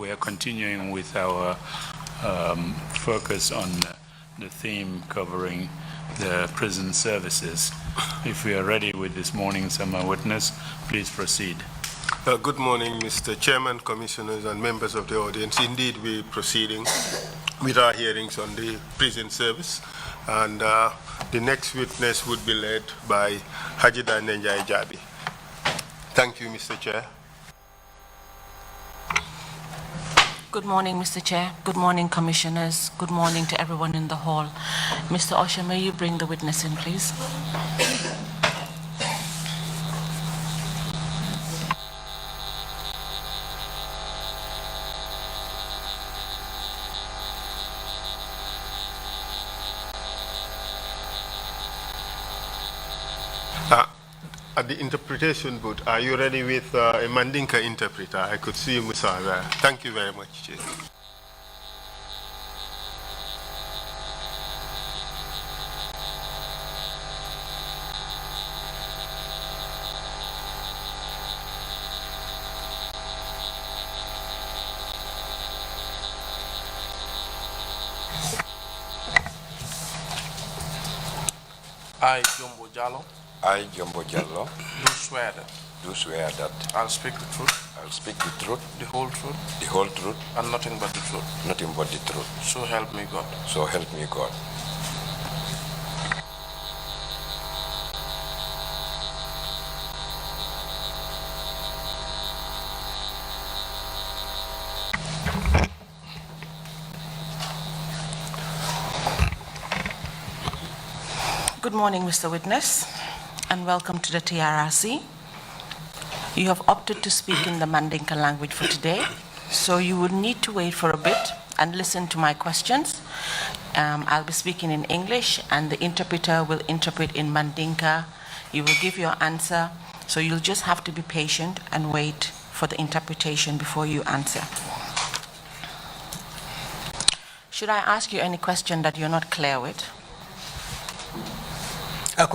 We are continuing with our focus on the theme covering the prison services. If we are ready with this morning's summer witness, please proceed. Good morning, Mr. Chairman, Commissioners, and members of the audience. Indeed, we're proceeding with our hearings on the prison service, and the next witness would be led by Hajida Nenjai Jabi. Thank you, Mr. Chair. Good morning, Mr. Chair. Good morning, Commissioners. Good morning to everyone in the hall. Mr. Osha, may you bring the witness in, please? At the interpretation booth, are you ready with a Mandinka interpreter? I could see Musa there. Thank you very much, Chair. I, Jombo Jallow. I, Jombo Jallow, Do swear that do swear that I'll speak the truth, I'll speak the truth, the whole truth, and nothing but the truth. nothing but the truth. So help me God. So help me God. Good morning, Mr. Witness, and welcome to the TRRC. You have opted to speak in the Mandinka language for today, so you would need to wait for a bit and listen to my questions. I'll be speaking in English, and the interpreter will interpret in Mandinka. You will give your answer, so you'll just have to be patient and wait for the interpretation before you answer. Should I ask you any question that you're not clear with? You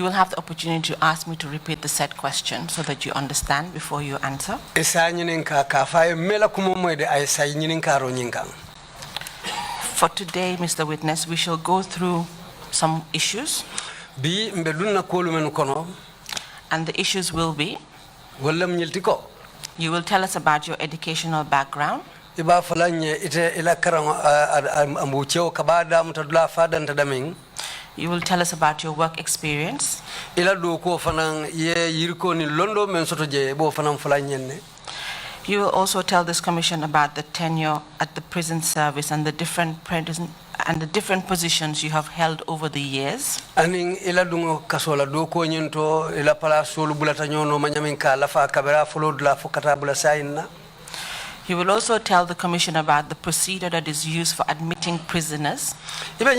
will have the opportunity to ask me to repeat the said question so that you understand before you answer. For today, Mr. Witness, we shall go through some issues. And the issues will be: you will tell us about your educational background. You will tell us about your work experience. You will also tell this commission about the tenure at the prison service and the different positions you have held over the years. You will also tell the commission about the procedure that is used for admitting prisoners. And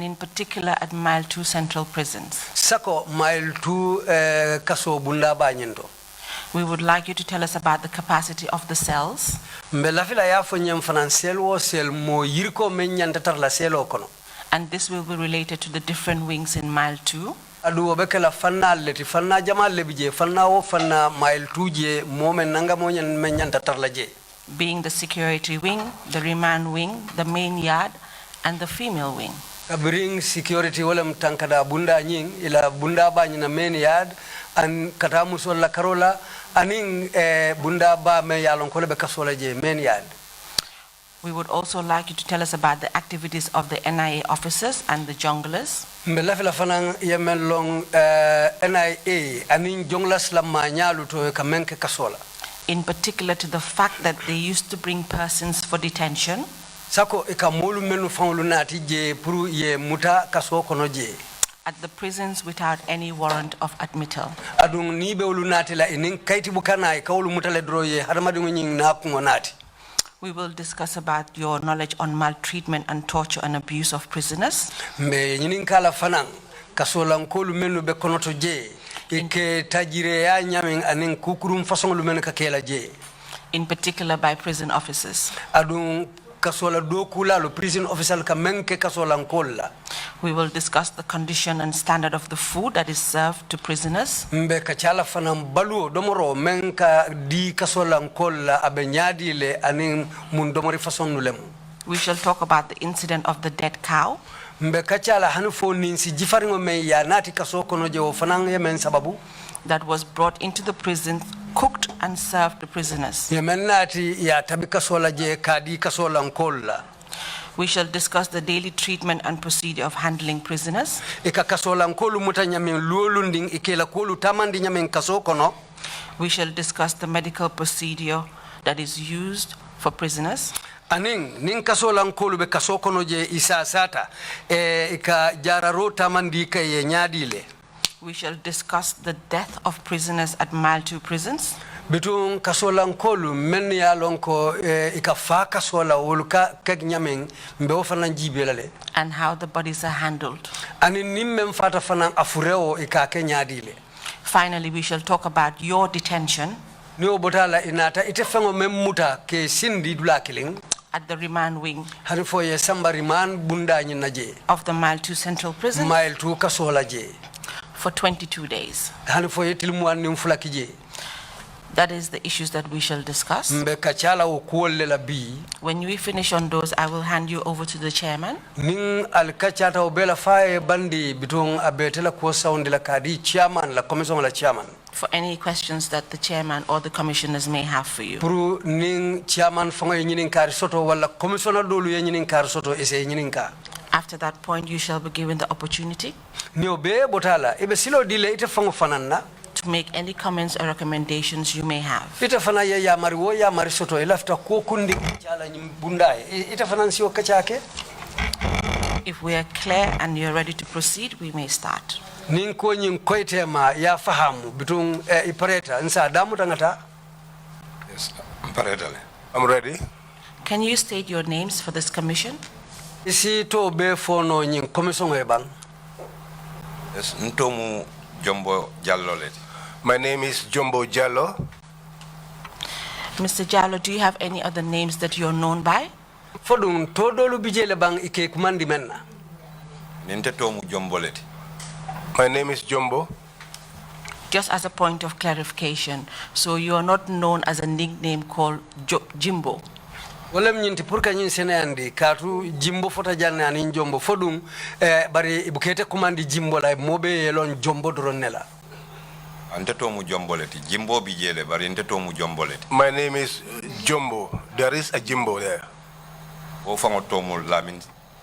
in particular at Mile 2 Central Prisons. We would like you to tell us about the capacity of the cells. And this will be related to the different wings in Mile 2. Being the security wing, the remand wing, the main yard, and the female wing. Bring security walam tankada bunda nying ila bunda ba nyina main yard and katamuso la karola aning bunda ba me yalon kole be kasola je main yard. We would also like you to tell us about the activities of the NIA officers and the junglers. Mbelafila fanang yemen long NIA aning jonglas la manyalu to kamenke kasola. In particular to the fact that they used to bring persons for detention. Sako ikamulu menu fangulu nati je puru ye muta kaso kono je. At the prisons without any warrant of admittal. Adung nibe ulu nati la ining kaiti bukana ikaulu muta le droye haramadu nying na kungo nati. We will discuss about your knowledge on maltreatment and torture and abuse of prisoners. Me nying kala fanang kaso lankolu menu be kono to je. Ike tajire ya nyaming aning kukurum fasong lu menu kakela je. In particular by prison officers. Adung kasola dokula lo prison official ka menke kasola nkolla. We will discuss the condition and standard of the food that is served to prisoners. Mbe kachala fanam baluo domoro menka di kasola nkolla abenyadi le anin mun domori fason nulemu. We shall talk about the incident of the dead cow. Mbe kachala hanufo ninsi jifaringo me ya nati kasoko no je ofanang yemen sababu. That was brought into the prison, cooked and served to prisoners. Yemen nati ya tabi kasola je kadi kasola nkolla. We shall discuss the daily treatment and procedure of handling prisoners. Ika kasola nkolu muta nyamen luolunding ikela kolu tamandi nyamen kasoko no. We shall discuss the medical procedure that is used for prisoners. Aning nin kasola nkolu be kasoko no je isa sata ika jararo tamandi ka ye nyadile. We shall discuss the death of prisoners at Mile 2 prisons. Betun kasola nkolu men ya lonko ika fa kasola woluka kek nyamen mbe ofana jibelale. And how the bodies are handled. Ani nimmem fata fana afureo ika ke nyadile. Finally, we shall talk about your detention Ni obotala inata ite fengo memuta ke sindi dula killing. at the remand wing Harifo ye samba remand bunda nyinaje. of the Mile 2 Central Prison Mile 2 kasola je. for 22 days. Harifo ye tilmuan nimfulaki je. That is the issues that we shall discuss. Mbe kachala ukuole la bi. When we finish on those, I will hand you over to the chairman. Ning al kachata obela fae bandi bitong abetela kwa saundi la kadi chairman la commission la chairman. For any questions that the chairman or the commissioners may have for you. Puru ning chairman fango yinin kar soto wala commissioner dolu yinin kar soto ese yinin ka. After that point, you shall be given the opportunity Ni obe botala ibe silo dile ite fango fanana. to make any comments or recommendations you may have. Ite fana ya mari wo ya mari soto ilafta ko kundi chala bundaye. Ite fana siyo kachake. If we are clear and you're ready to proceed, we may start. Nin ko nyin koitema ya fahamu bitung ipareta nsa damu tangata. Yes, Mparedale. I'm ready. Can you state your names for this commission? Isi to be fono nyin commission ebang. Yes, Ntomu Jombo Jallow leti. My name is Jombo Jallow. Mr. Jallow, do you have any other names that you're known by? Fodung to dolu bijele bang ike kumandi menna. Ninte tomu Jombo leti. My name is Jombo. Just as a point of clarification, so you are not known as a nickname called Jimbo. Wolem nyinti purka nyin sene andi katu Jimbo fota janne ani Jombo fodung bari ibukete kumandi Jimbo la mobe yelon Jombo dronela. Ante tomu Jombo leti. Jimbo bijele bari nte tomu Jombo leti. My name is Jombo. There is a Jimbo there. O fango tomu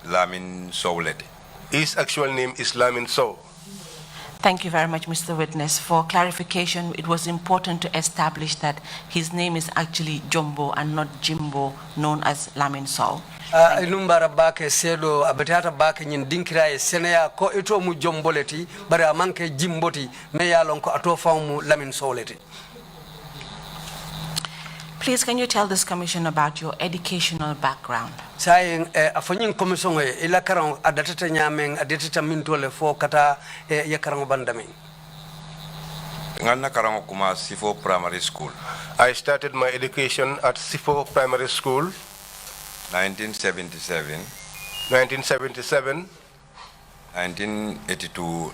Lamin Sow leti. His actual name is Lamin Sow. Thank you very much, Mr. Witness. For clarification, it was important to establish that his name is actually Jombo and not Jimbo, known as Lamin Sow. Inumbara bake sedo abetata bake nyin dinkira e senea ko ito mu Jomboleti bari amanke Jimboti me yalon ko ato fawmu Lamin Sowleti. Please, can you tell this commission about your educational background? Saying afanyin commission e ila karang adatata nyamen adatata mintole fo kata ya karang bandami. Nganna karango kuma Sifo Primary School. I started my education at Sifo Primary School, 1977, 1977. 1982,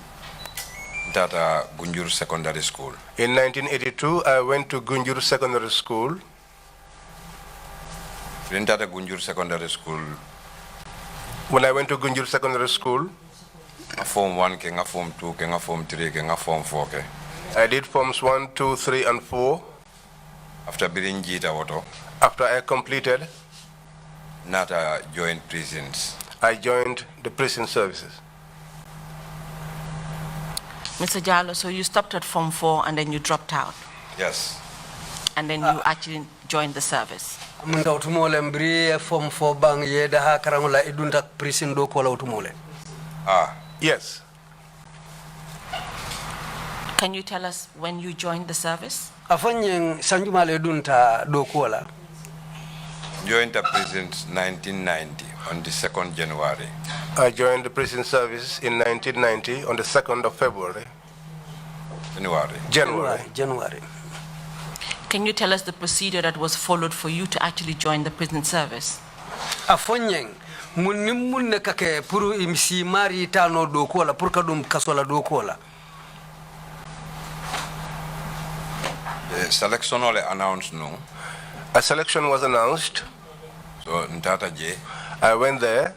Tata Gunjur Secondary School. In 1982, I went to Gunjur Secondary School. In Tata Gunjur Secondary School, When I went to Gunjur Secondary School, a Form 1, kenga Form 2, kenga Form 3, kenga Form 4. Ke. I did Forms 1, 2, 3, and 4. After being Jita Woto, After I completed, Nata joined prisons. I joined the prison services. Mr. Jallow, so you stopped at Form 4 and then you dropped out, Yes. and then you actually joined the service. Mun da utumole mbri form 4 bang ye da ha karangola idunta prison do ko la utumole. Yes. Can you tell us when you joined the service? Afanyen sanjumale idunta do ko la. Joined the prisons 1990 on the 2nd January. I joined the prison service in 1990 on the 2nd of February. January. Can you tell us the procedure that was followed for you to actually join the prison service? Afonyeng mun nimmun ne kake puru imsi mari tano do kola pour kadum kasola do kola. The selection ole announced no. A selection was announced. So ntata je. I went there.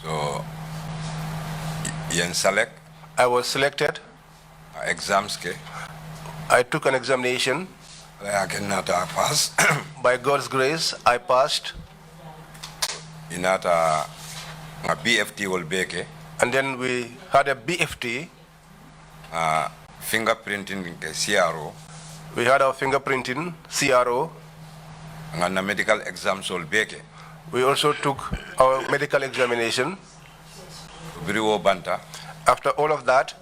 So yen select. I was selected. Exams ke. I took an examination. I cannot pass. By God's grace, I passed. Inata a BFT will beke. And then we had a BFT. Fingerprinting CRO. We had our fingerprinting CRO. And the medical exams will beke. We also took our medical examination. Biriwo banta. After all of that,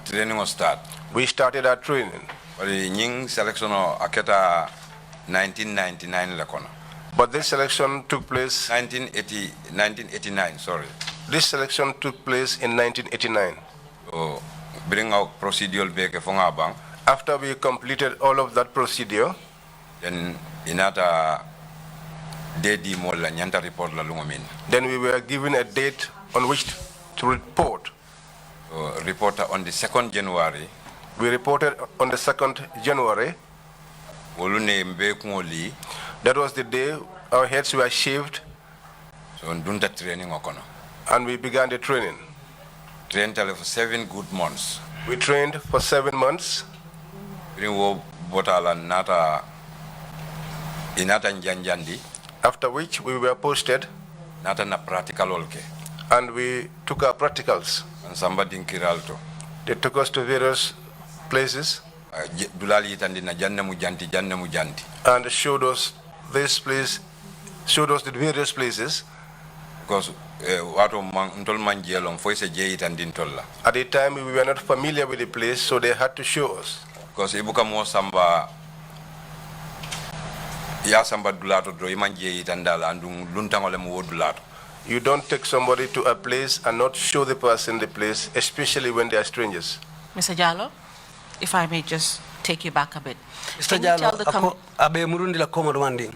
training will start. we started our training. The nying selection aketa 1999 lekono. But this selection took place 1989, sorry. This selection took place in 1989. So bring out procedural beke fonga bang. After we completed all of that procedure, Then inata dedi mo la nyanta report la lungomin. then we were given a date on which to report. Reporter on the 2nd January. We reported on the 2nd January. Wolune mbe kungoli. That was the day our heads were shaved. So ndunta training okono. And we began the training. Trained for 7 good months. We trained for 7 months. Bring wo botala nata inata njanjandi. After which we were posted. Nata na practical olke. And we took our practicals. And somebody in Kiralto. They took us to various places. Dulali itandi na janne mujanti. And showed us this place, showed us the various places. Because wato ntol manjelong foise je itandi ntolla. At the time we were not familiar with the place, so they had to show us. Because ibuka mo samba ya samba dulato do imanje itandala andung luntangole mu dulato. You don't take somebody to a place and not show the person the place, especially when they are strangers. Mr. Jallow, if I may just take you back a bit. Mr. Jallow, abe murundi la komodo wanding.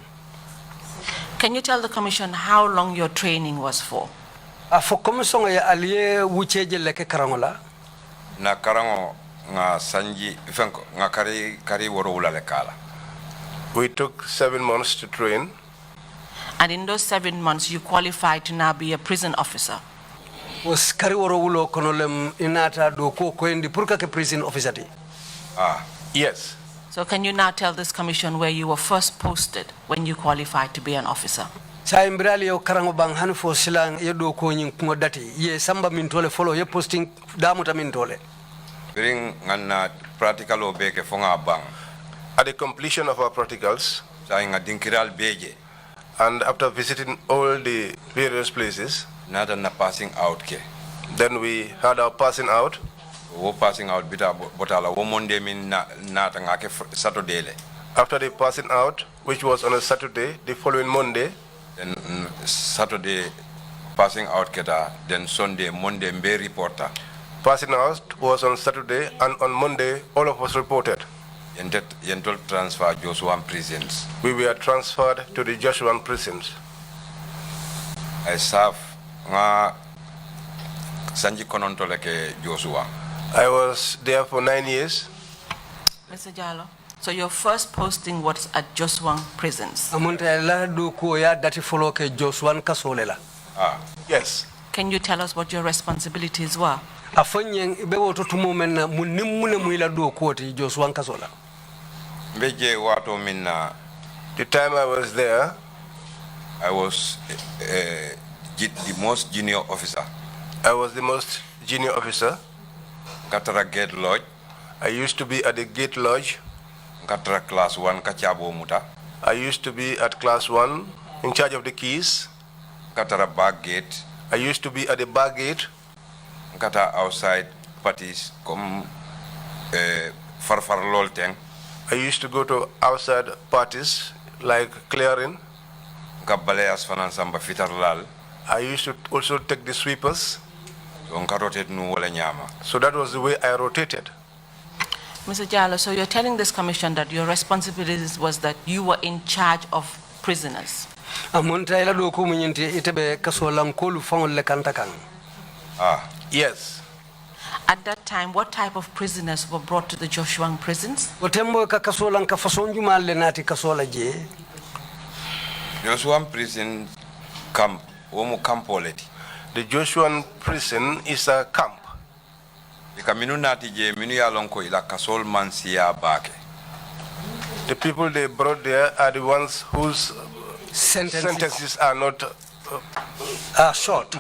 Can you tell the Commission how long your training was for? For commission ya aliye wucheje leke karangola. Na karango nga sanji fenko nga kari woro wula lekala. We took 7 months to train. And in those 7 months, you qualified to now be a prison officer. Was kari woro wulo konolem inata do ko koendi purka ke prison officer ti. Yes. So can you now tell this Commission where you were first posted when you qualified to be an officer? Sa imbrali yo karango bang hanu fo silang ye do ko nyin kungo dati ye samba min tole follow ye posting damuta min tole. Bring ngana practical obeke fonga bang. At the completion of our practicals, Sa nga dinkiral beje. and after visiting all the various places, Nata na passing out ke. then we had our passing out. Wo passing out bita botala wo monde min nata nga ke Saturday le. After the passing out, which was on a Saturday, the following Monday, Then Saturday passing out keta. Then Sunday, Monday mbe reporter. passing out was on Saturday, and on Monday, all of us reported. Yentol transfer Joshua prisons. We were transferred to the Joshua prisons. I serve nga sanji konontole ke Joshua. I was there for 9 years. Mr. Jallow, so your first posting was at Joswang prisons. Amunta la do ko ya dati follow ke Joshua kasolela. Yes. Can you tell us what your responsibilities were? Afanyeng ibe woto tumo men na munimune muila do ko ti Joshua kasola. Mbeje wato minna. The time I was there, I was the most junior officer. I was the most junior officer. Katara Gate Lodge. I used to be at the Gate Lodge. Katara Class 1 Kachabo Muta. I used to be at Class 1, in charge of the keys. Katara Back Gate. I used to be at the Bar Gate. Kata outside parties come farfar lolteng. I used to go to outside parties, like clearing. Kabalayas fanansamba fitar lal. I used to also take the sweepers. So nkarotet nu wala nyama. So that was the way I rotated. Mr. Jallow, so you're telling this commission that your responsibilities was that you were in charge of prisoners. Amonta ila do ko munyinte itebe kasolan kolu fangol le kantakan. Yes. At that time, what type of prisoners were brought to the Joshuang prisons? Wotembo ka kasolan ka fason jumal le nati kasola je. Joshua prison camp, omo campoleti. The Joshuan prison is a camp. Ikaminu nati je minu ya lonko ila kasol mansia bake. The people they brought there are the ones whose sentences are not short.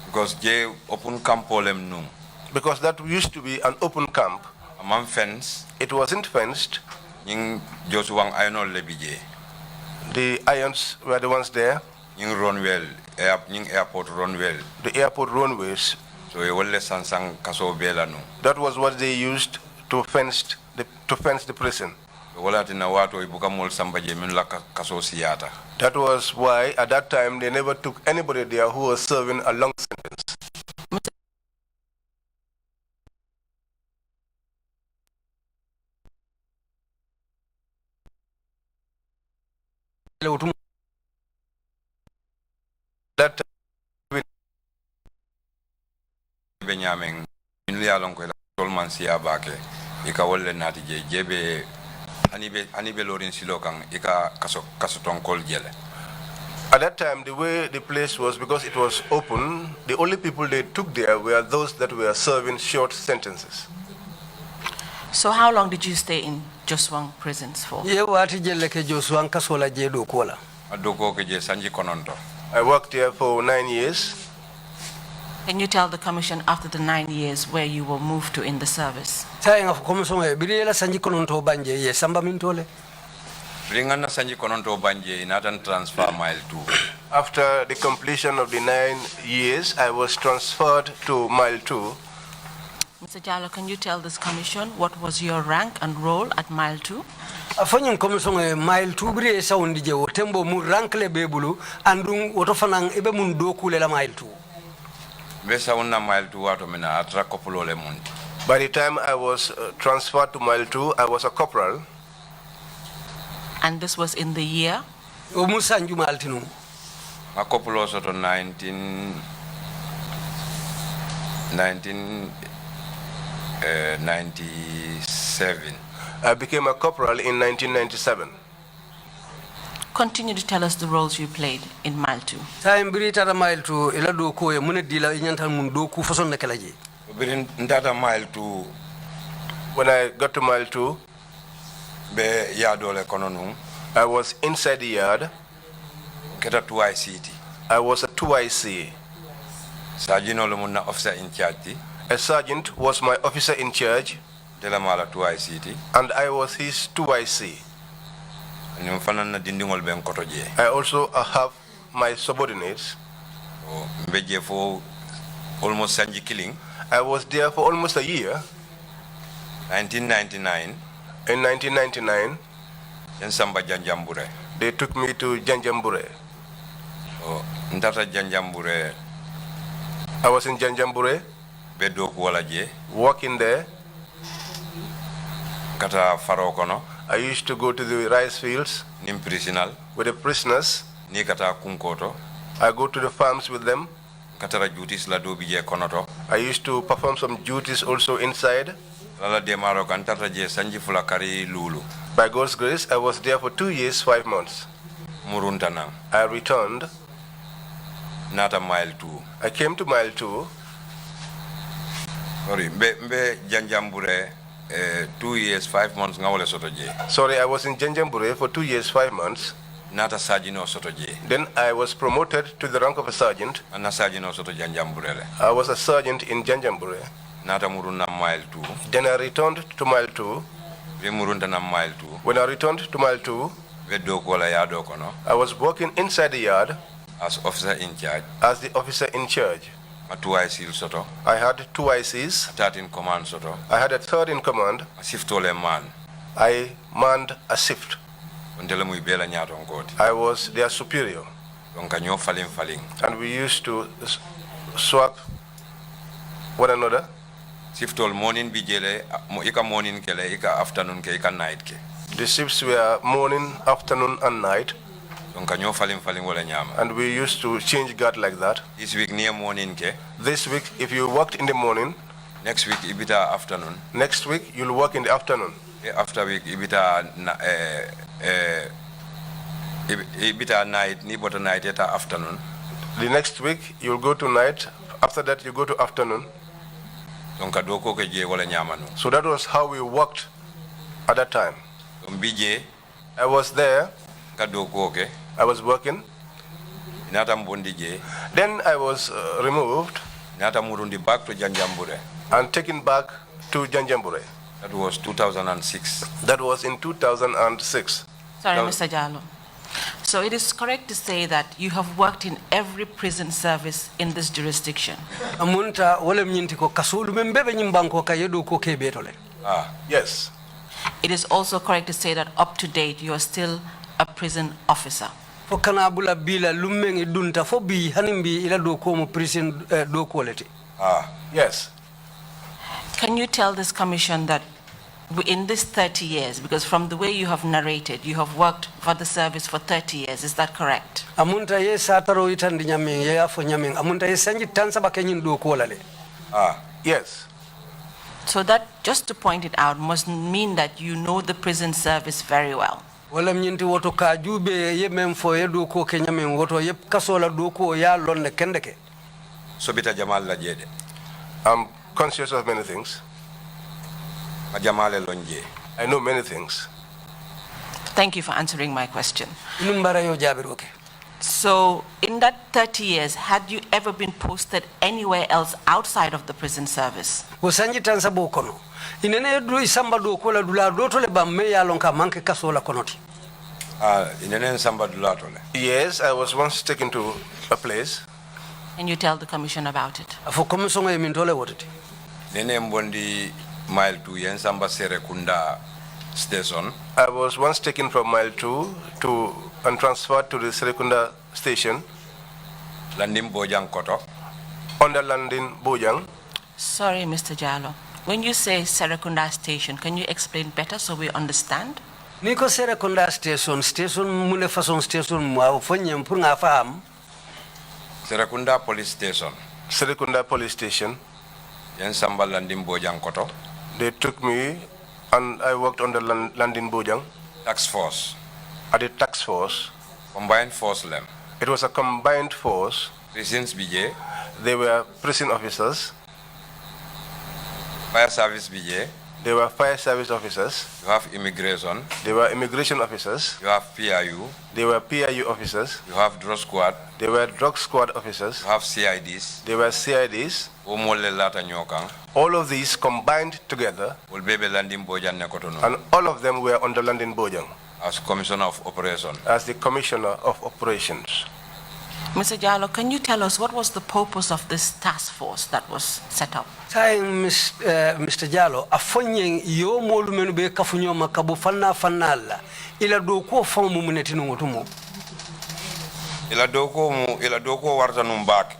Because je open campolem num. Because that used to be an open camp. Among fence. It wasn't fenced. Ning Joshua ayno lebije. The irons were the ones there. Ning runwell, ning airport runwell. The airport runways. So sansang kaso bela no. That was what they used to fence the prison. That was why at that time they never took anybody there who was serving a long sentence. That Benjamin Milialon Tolman Sia Bake, Ika Wole Nati Jebe Anibe Lorin Silokan, Ika Kasoton Kol Jele. At that time, the way the place was, because it was open, the only people they took there were those that were serving short sentences. So how long did you stay in Joshuang prisons for? Ye wati jelle ke Joshuang kasola je do kola. Adoko ke je sanji kononto. I worked here for 9 years. Can you tell the commission after the 9 years where you were moved to in the service? Saying of commission biri la sanji kononto banje ye samba mintole. Bringana sanji kononto banje inatan transfer mile 2. After the completion of the 9 years, I was transferred to mile 2. Mr. Jallow, can you tell this commission what was your rank and role at mile 2? Afanyin commission mile 2 biri sa undi je wotembo mu rank le bebulu andung woto fanang ibe mun doku le la mile 2. By the time I was transferred to mile 2, I was a corporal. And this was in the year? O musanju maltinu. A couple also to 1997. I became a corporal in 1997. Continue to tell us the roles you played in mile 2. Time brita mile 2 ila do ko e mun dila nyanta mun do ku fason na kala je. Birin ndata mile 2. When I got to mile 2, be yado le kononu. I was inside the yard. Keta 2ICT. I was a 2IC. Sergeant Olomuna officer in charge. A sergeant was my officer in charge. Delamala 2ICT. And I was his 2IC. I also have my subordinates. For almost Sanji killing. I was there for almost a year. 1999. In 1999, in Samba Janjambure. They took me to Janjambure. Ndata Janjambure. I was in Janjambure. Working there. Kata Farokono. I used to go to the rice fields with the prisoners. I go to the farms with them. I used to perform some duties also inside. By God's grace, I was there for 2 years, 5 months. I returned. Not a mile 2. I came to mile 2. Sorry, Janjambure. 2 years, 5 months. Sorry, I was in Janjambure for 2 years, 5 months. Not a sergeant or Then I was promoted to the rank of a sergeant. And a sergeant also to Janjambure. I was a sergeant in Janjambure. Not a Muruna mile 2. Then I returned to mile 2. Murundana mile 2. When I returned to mile 2, I was working inside the yard as officer in charge. As the officer in charge. A 2IC soto. I had 2 ICs. Third in command soto. I had a third in command. A shift ole man. I manned a shift. I was their superior. And we used to swap one another. shift all morning bi jele ika morning kele ika afternoon ke ika night ke. The shifts were morning, afternoon, and night. Donc kanyo falim wala nyama. And we used to change guard like that. This week near morning ke. This week, if you worked in the morning, Next week ibita afternoon. next week you'll work in the afternoon. After week ibita ibita night ni bota night eta afternoon. The next week you'll go to night. After that you go to afternoon. Donc adoko ke je wala nyama no. So that was how we worked at that time. Mbije I was there. kadoko ke. I was working. Inata mbondi je. Then I was removed Inata murundi back to Janjambure. and taken back to Janjambure. That was 2006. That was in 2006. Sorry, Now- Mr. Jallow. So it is correct to say that you have worked in every prison service in this jurisdiction. Amunta wala mnyinti ko kasulu membebe nyimbanko kayedu ko kebetole. Yes. It is also correct to say that up to date you are still a prison officer. Fo kana bula bila lumengi dunta fo bi hanimbi ila do ko mo prison do quality. Yes. Can you tell this commission that in this 30 years, because from the way you have narrated, you have worked for the service for 30 years, is that correct? Amunta ye sataro itandi nyaming ye afo nyaming amunta ye sanji tansa ba kenyin do ko lale. Yes. So that, just to point it out, must mean that you know the prison service very well. Wala mnyinti woto ka jube ye memfo ye do ko kenyamin woto ye kasola do ko ya lonne kendeke. Sobita Jamal la jede. I'm conscious of many things. Ma Jamale lonje. I know many things. Thank you for answering my question. Numbara yo jabiroke. So in that 30 years, had you ever been posted anywhere else outside of the prison service? Wo sanji tansa bo kono. Inene do isamba do ko la dula do to le bamme ya lonka manke kasola konoti. Inenen samba dulatole. Yes, I was once taken to a place. Can you tell the commission about it? Fo commission e min tole wotati. Nene mbondi mile 2 yen samba Serekunda station. I was once taken from mile 2 and transferred to the Serekunda station Landim Bojang Koto. under Landin Bojang. Sorry, Mr. Jallow. When you say Serekunda Station, can you explain better so we understand? Niko Serekunda station mune façon station mo fo nyem pour nga faham. Serekunda police station. Serekunda police station. Yen samba Landim Bojang Koto. They took me and I worked under Landin Bojang Tax force. at the tax force. Combined force lem. It was a combined force. Prisons BJ. They were prison officers. Fire service BJ. They were fire service officers. You have immigration. They were immigration officers. You have PIU. They were PIU officers. You have drug squad. They were drug squad officers. You have CIDs. They were CIDs. Omole lata nyokang. All of these combined together, Ulbebe Landim Bojang Nekotono. and all of them were under Landin Bojang As commissioner of operation. as the commissioner of operations. Mr. Jallow, can you tell us what was the purpose of this task force that was set up? Tay Mr. Jallow afonyen yo molu menu be kafunyo makabu fanna ila do ko fon mu muneti no ngotumo. Ila doko warta num back.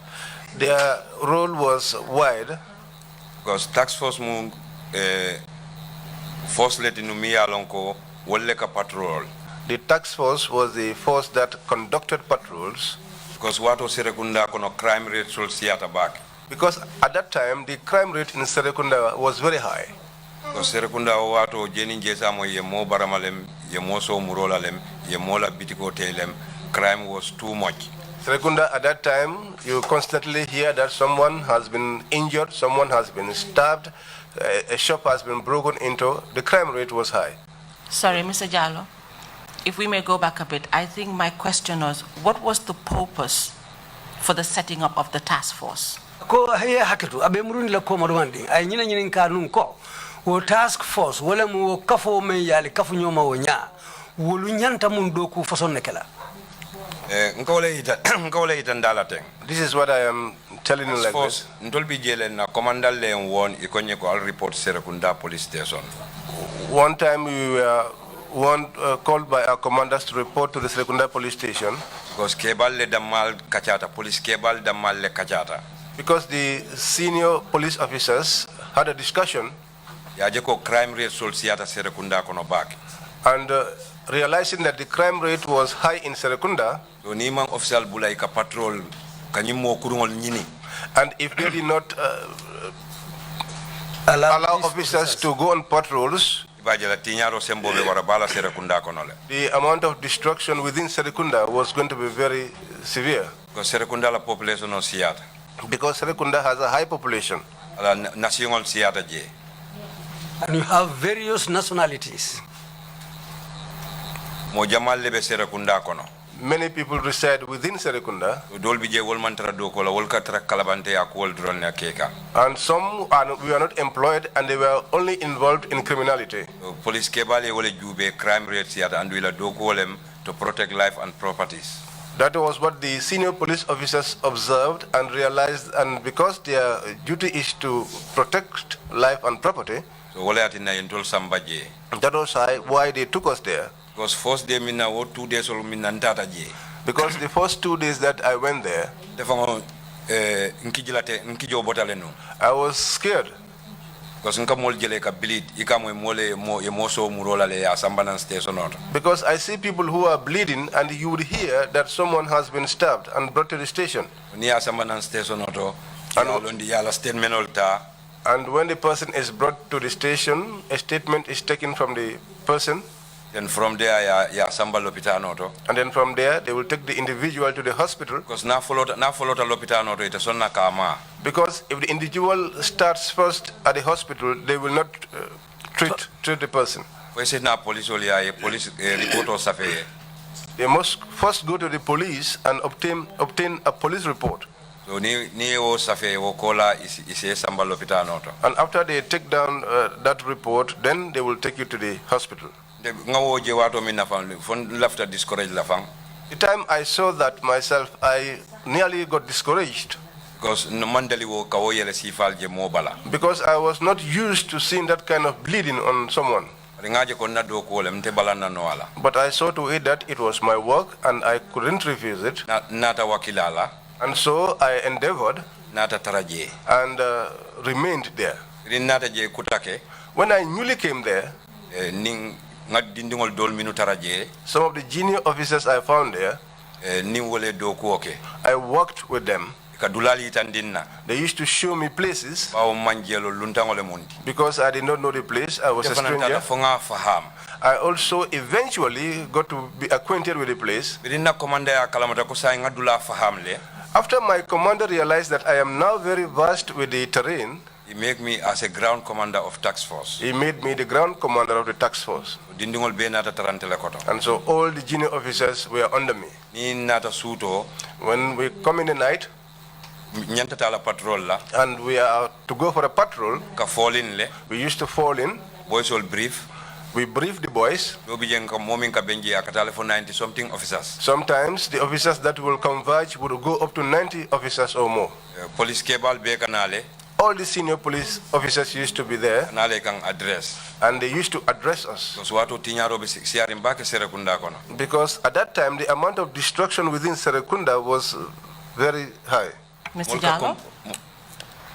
Their role was wide Because tax force mu force leti numia lonko wolle ka patrol. The task force was the force that conducted patrols Because wato Serekunda kono crime rate sul siata back. because at that time the crime rate in Serekunda was very high. Because Serekunda wato jeni jesa mo ye mo baramalem, ye mo so murolalem, ye mo la bitiko telem. Crime was too much. Serekunda at that time, you constantly hear that someone has been injured, someone has been stabbed, a shop has been broken into. The crime rate was high. Sorry, Mr. Jallow. If we may go back a bit, I think my question was, what was the purpose for the setting up of the task force? Ko haye hakitu abe murundi la ko marwandi ay nyina kanun ko wo task force wala mu kafo men yali kafu nyoma wo nya wolu nyanta mun do ku façon nekela. Nkawle ita ndala teng. This is what I am telling you like this. Ntolbi jele na commandal le won ikonye ko al report Serekunda police station. One time we were called by our commanders to report to the Serekunda police station Because kebal le damal kachata, police kebal damal le kachata. Because the senior police officers had a discussion yaje ko crime rate sol siata Serekunda kono bake. and realizing that the crime rate was high in Serekunda, So ni man official bulay ka patrol kanyimo kurungol nyini. and if they did not allow officers to go on patrols, Ibajala tinyaro sembo be wara bala Serekunda kono le. the amount of destruction within Serekunda was going to be very severe. Because Serekunda la population no siata. Because Serekunda has a high population. Ala national siata je. And you have various nationalities. Mo jamal lebe Serekunda kono. Many people reside within Serekunda, Dol bi je wol man tara do ko la wol ka tara kalabante ya ko wol drone na keka. and some were not employed and they were only involved in criminality. Police kebale wole jube crime rate siata and wila do ko wolem to protect life and properties. That was what the senior police officers observed and realized, and because their duty is to protect life and property, So wole atina yentol sambaje. that was why they took us there. Because first day minna or 2 days or minna ntata je. Because the first 2 days that I went there, Defango nkijo botale no. I was scared. Because nka mol jele ka bleed ika mo mole mo emoso murola le ya sambanan station auto. Because I see people who are bleeding and you would hear that someone has been stabbed and brought to the station. Ni ya sambanan station auto. And- Alondi ya la statement olta. And when the person is brought to the station, a statement is taken from the person, Then from there ya samba lopitano auto. and then from there they will take the individual to the hospital. Because na follow ta lopitano auto ita sonna kama. Because if the individual starts first at the hospital, they will not treat the person. We say na police oli ya police report o safe. They must first go to the police and obtain a police report. So ni o safe o kola isi samba lopitano auto. And after they take down that report, then they will take you to the hospital. Ngawo je wato min na fon lafta discourage la fang. The time I saw that myself, I nearly got discouraged Because no mandali wo kawo yele sifal je mobala. because I was not used to seeing that kind of bleeding on someone. Ringaje ko na do ko le mte balana no ala. But I saw to it that it was my work and I couldn't refuse it. Nata wakilala, And so I endeavored nata taraje. and remained there. Rin nata je kutake, When I newly came there, ning ngad dindingol dol minu taraje, some of the junior officers I found there, ning wole do ko oke. I worked with them. Kadulali itandinna, They used to show me places bawo manjelo luntangole mundi. because I did not know the place. I was a Tefananta stranger. fonga faham. I also eventually got to be acquainted with the place. Birinna komanda ya kalamata ko sa ngadula faham le. After my commander realized that I am now very versed with the terrain, He make me as a ground commander of task force. he made me the ground commander of the task force. Dindingol be nata tarantele koto. And so all the junior officers were under me. Ni nata suto, When we come in the night nyanta tala patrol la, and we are to go for a patrol, ka fall in le, we used to fall in, boys all brief. we brief the boys. No bijen ka momin ka benji akatale for 90 something officers. Sometimes the officers that will converge would go up to 90 officers or more. Police kebal be kanale, All the senior police officers used to be there kanale kang address. and they used to address us. So watu tinyaro be siarim ba ke Serekunda kono. Because at that time, the amount of destruction within Serekunda was very high. Mr. Jallow,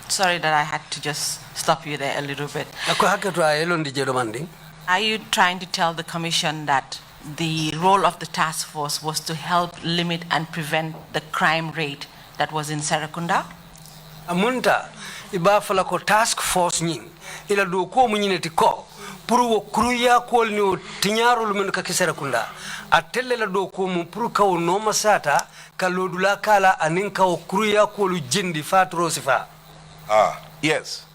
sorry that I had to just stop you there a little bit. Ako haketo a elondi je demanding. Are you trying to tell the Commission that the role of the task force was to help limit and prevent the crime rate that was in Serekunda? Amunta iba fala ko task force nying ila do ko munyineti ko pour wo kruya ko ni o tinyaro lu men ka kisera kunda atelle la do ko mu pour ka o no masata ka lodula kala anin ka o kruya ko lu jindi fatro sifa. Yes.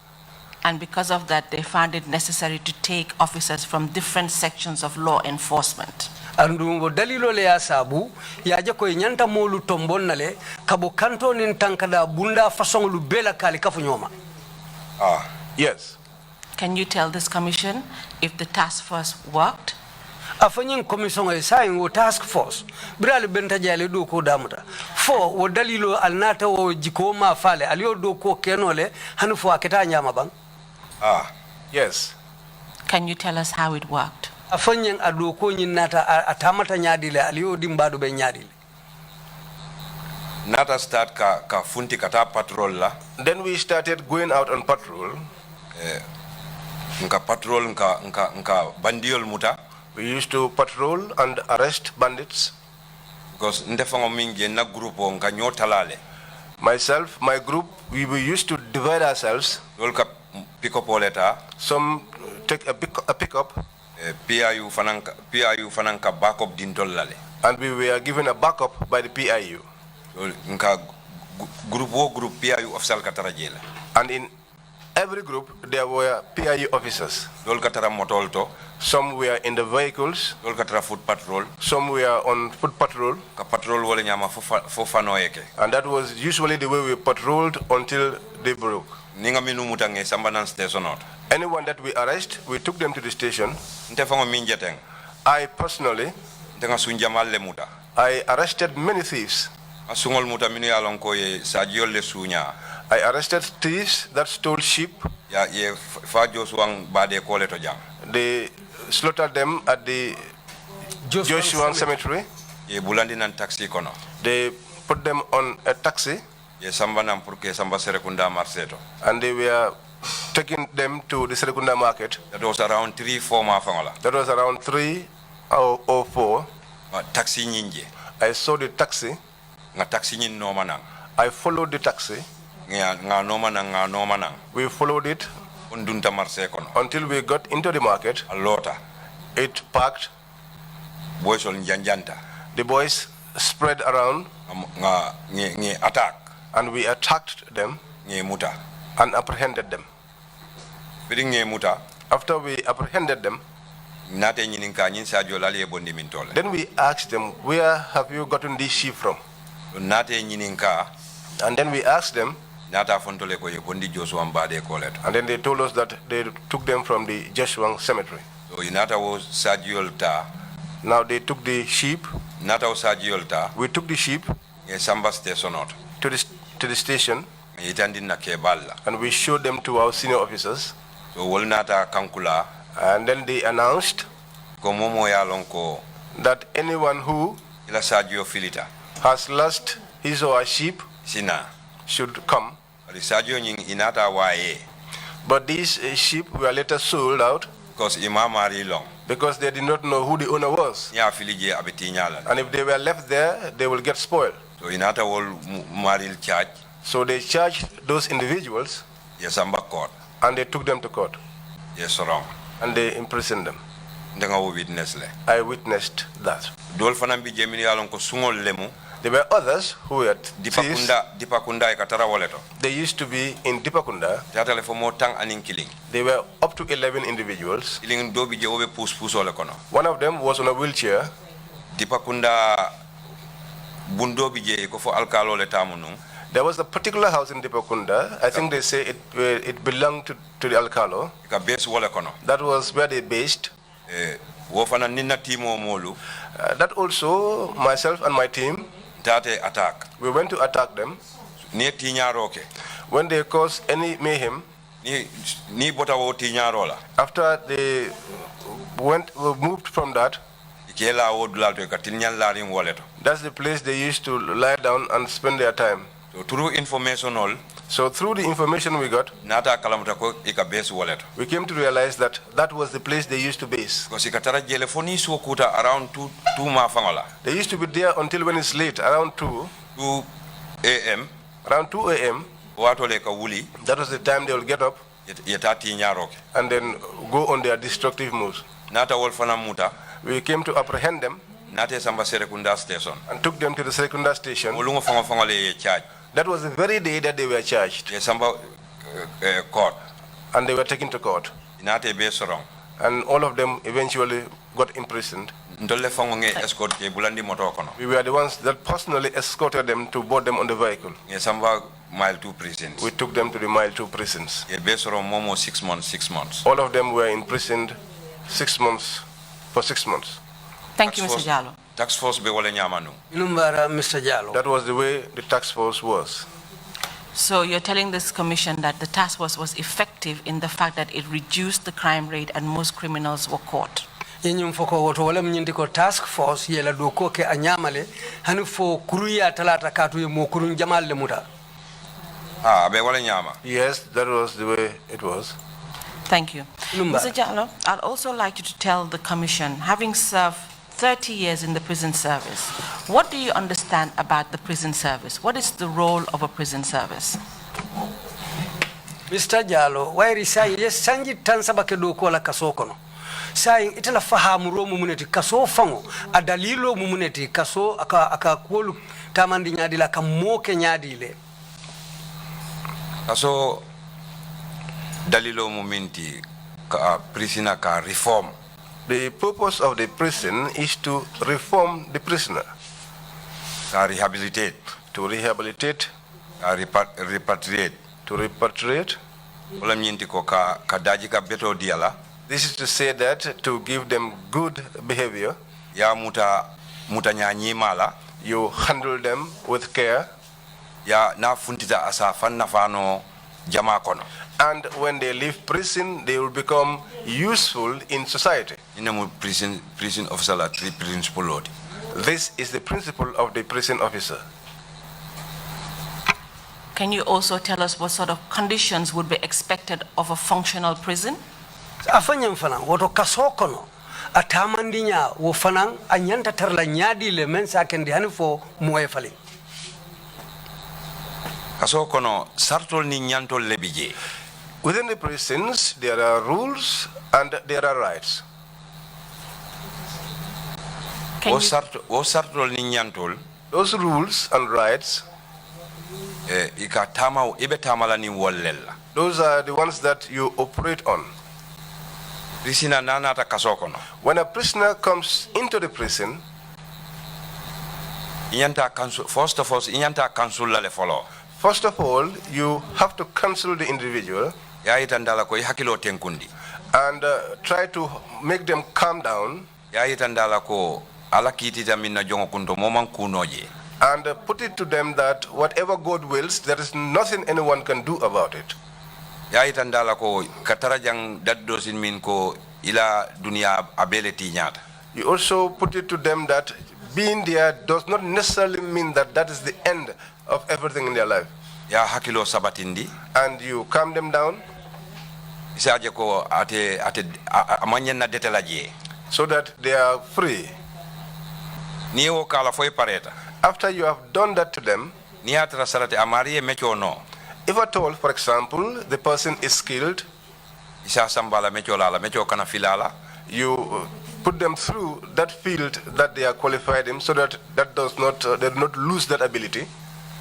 And because of that, they found it necessary to take officers from different sections of law enforcement. Andu ngo dalilo le ya sabu ya je ko nyanta molu tombon nale kabo kanto nin tankada bunda façon lu bela kali kafu nyoma. Yes. Can you tell this Commission if the task force worked? Afanyin commission ay sayin wo task force birali benta jale do ko damuta fo wo dalilo alnata wo jiko ma fale aliyo do ko kenole hanu fo aketa nyama bang. Yes. Can you tell us how it worked? Afanyin ado ko nyin nata atamata nyadile aliyo dimbado be nyadile. Nata start ka funti kata patrol la. Then we started going out on patrol. Nka patrol nka bandiol muta. We used to patrol and arrest bandits. Because ndefango mingi na grupo nka nyotalale. Myself, my group, we used to divide ourselves. Dolka pick up oleta. Some take a pickup. PIU fananka backup dintol lale. And we were given a backup by the PIU. Nka group PIU officer katara jela. And in every group, there were PIU officers. Dol katara motolto. Some were in the vehicles. Dol katara foot patrol. Some were on foot patrol. Ka patrol wole nyama fofano yeke. And that was usually the way we patrolled until they broke. Ninga minu mutange sambanan station out. Anyone that we arrest, we took them to the station. Ntefango minjeteng. I personally, Ntenga sunjamal le muta. I arrested many thieves. Asungol muta minu yalon ko ye sajiol le sunya. I arrested thieves that stole sheep. Ya ye fa Josuang bade kole to jang. They slaughtered them at the Joshua Cemetery. Ye bulandi nan taxi kono. They put them on a taxi. Ye samba nam purke samba serekunda marseto. And they were taking them to the Serekunda market. That was around 3-4 mafangola. That was around 3 or 4. Taxi nyinje. I saw the taxi. Nga taxi nyin no manang. I followed the taxi. Nga no manang. We followed it Undunta marse kono. until we got into the market. A lota. It parked. Boys on janjanta. The boys spread around. Nga attack. And we attacked them Nge muta. and apprehended them. Biding nge muta. After we apprehended them, Nate nyininka nyin sajo lali e bondi mintole. then we asked them, where have you gotten this sheep from? Nate nyininka. And then we asked them, Nata fontole ko ye bondi Joshua mbade koleto. and then they told us that they took them from the Joshua Cemetery. So inata was sajiol ta. Now they took the sheep. Nata was sajiol ta. We took the sheep Nge samba station out. to the station, Itandin na keballa. and we showed them to our senior officers. So wol nata kankula. And then they announced Ko momo ya lonko. that anyone who Ila sajio filita. has lost his or her sheep Sina. should come. But sajio nying inata wae. But these sheep were later sold out Because imamari long. because they did not know who the owner was. Ya filije abetinyala. And if they were left there, they will get spoiled. So inata wol maril charge. So they charged those individuals Ye samba court. and they took them to court Ye sorong. and they imprisoned them. Ndenga wo witness le. I witnessed that. Dol fanam bi jemini yalon ko sungol lemu. There were others who were thieves. Dipakunda e katara woleto. They used to be in Dipakunda. Tata le fomo tang anin killing. They were up to 11 individuals. Killing dobi je obe pus ole kono. One of them was on a wheelchair. Dipakunda bundo bi je ko fo alkalo le tamunu. There was a particular house in Dipakunda. I think they say it belonged to the Alcalo. Ka base wole kono. That was where they based. Wo fana ninna timo molu. That also, myself and my team, Tate attack. we went to attack them. Ni tiñaroke. When they caused any mayhem, Ni bota wo tiñarola. after they moved from that, Kela wo dulal to ka tiñal larin woleto. that's the place they used to lie down and spend their time. So through information all, So through the information we got, nata kalamuta ko ika base woleto. we came to realize that that was the place they used to base. Because ikatara jele foni so kuta around 2 mafangola. They used to be there until when it's late, around 2 a.m. Around 2 a.m., wato le ka wuli that was the time they will get up yeta tiñaroke. and then go on their destructive moves. Nata wol fana muta. We came to apprehend them Nate samba serekunda station. and took them to the Serekunda station. Wolungo fango le charge. That was the very day that they were charged Ye samba court. and they were taken to court. Nate be sorong. And all of them eventually got imprisoned. Ndolle fango nge escort ke bulandi moto kono. We were the ones that personally escorted them to board them on the vehicle. Ye samba mile 2 prisons. We took them to the Mile 2 prisons. Ye be sorong momo 6 months. All of them were imprisoned 6 months, for 6 months. Thank you, Mr. Jallow. Tax force be wole nyamanu. Ilumbara Mr. Jallow. That was the way the task force was. So you're telling this commission that the task force was effective in the fact that it reduced the crime rate and most criminals were caught. yenyum foko woto wala mnyindi ko task force yela do ko ke anyamale hani fo kuruya talata katu ye mo kurun jamal le muta. Be wala nyama. Yes, that was the way it was. Thank you. Lumba. Mr. Jallow, I'd also like you to tell the Commission, having served 30 years in the prison service, what do you understand about the prison service? What is the role of a prison service? Mr. Jallow, wairi sai yes sanji tansaba ke do ko la kasokono. Sai itala fahamu ro mumuneti kaso fango adalilo mumuneti kaso aka kolu tamandi nyadi la kamoke nyadi le. Kaso dalilo muminti ka prisoner ka reform. The purpose of the prison is to reform the prisoner, Ka rehabilitate. to rehabilitate, Ka repatriate. to repatriate. Wala mnyinti ko ka daji ka beto diala. This is to say that to give them good behavior, Ya muta nyanyi mala. you handle them with care, Ya na funtita asafan na fano jama kono. and when they leave prison, they will become useful in society. Inamu prison officer la three principle lodi. This is the principle of the prison officer. Can you also tell us what sort of conditions would be expected of a functional prison? Afanyam fana woto kasokono atamandinya wo fanan anyanta tarla nyadi le mensa kendi hani fo moye fali. Kaso kono sartol ni nyantol lebije. Within the prisons, there are rules and there are rights. Can O you, sartol ni nyantol Those rules and rights, ika tama ibe tamala ni wollella. those are the ones that you operate on. Prisina nana ta kaso kono. When a prisoner comes into the prison, Inyanta council first of all inyanta council la le follow. first of all, you have to counsel the individual Ya itandala ko hakilo tenkundi. and try to make them calm down Ya itandala ko ala kitita minna jongo kunto moman kunoje. and put it to them that whatever God wills, there is nothing anyone can do about it. Ya itandala ko katarajang daddo sin min ko ila dunia ability nyata. You also put it to them that being there does not necessarily mean that that is the end of everything in their life. Ya hakilo sabatindi. And you calm them down Isaje ko ate amanyen na detelaje. so that they are free. Ni o kala foi pareta. After you have done that to them, Ni atra sarate amari mecho no. if at all, for example, the person is skilled, Isa sambala mecho la mecho kana filala. you put them through that field that they are qualified in so that they do not lose that ability.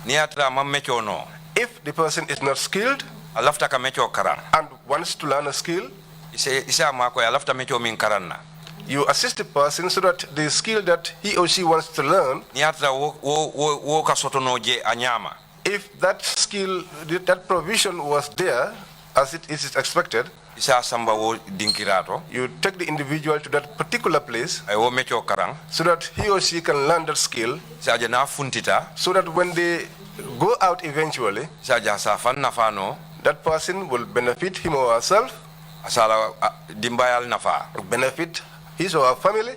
Ni atra mam mecho no. If the person is not skilled Alafta ka mecho karan. and wants to learn a skill, Isa mako alafta mecho min karanna. you assist the person so that the skill that he or she wants to learn, Ni atra wo ka sotono je anyama. if that skill, that provision was there as it is expected, Isa samba wo dinkirato. you take the individual to that particular place Ay wo mecho karan. so that he or she can learn that skill, Saja na funtita. so that when they go out eventually, Saja sa fan na fano. that person will benefit him or herself, Asala dimbayal nafa. benefit his or her family.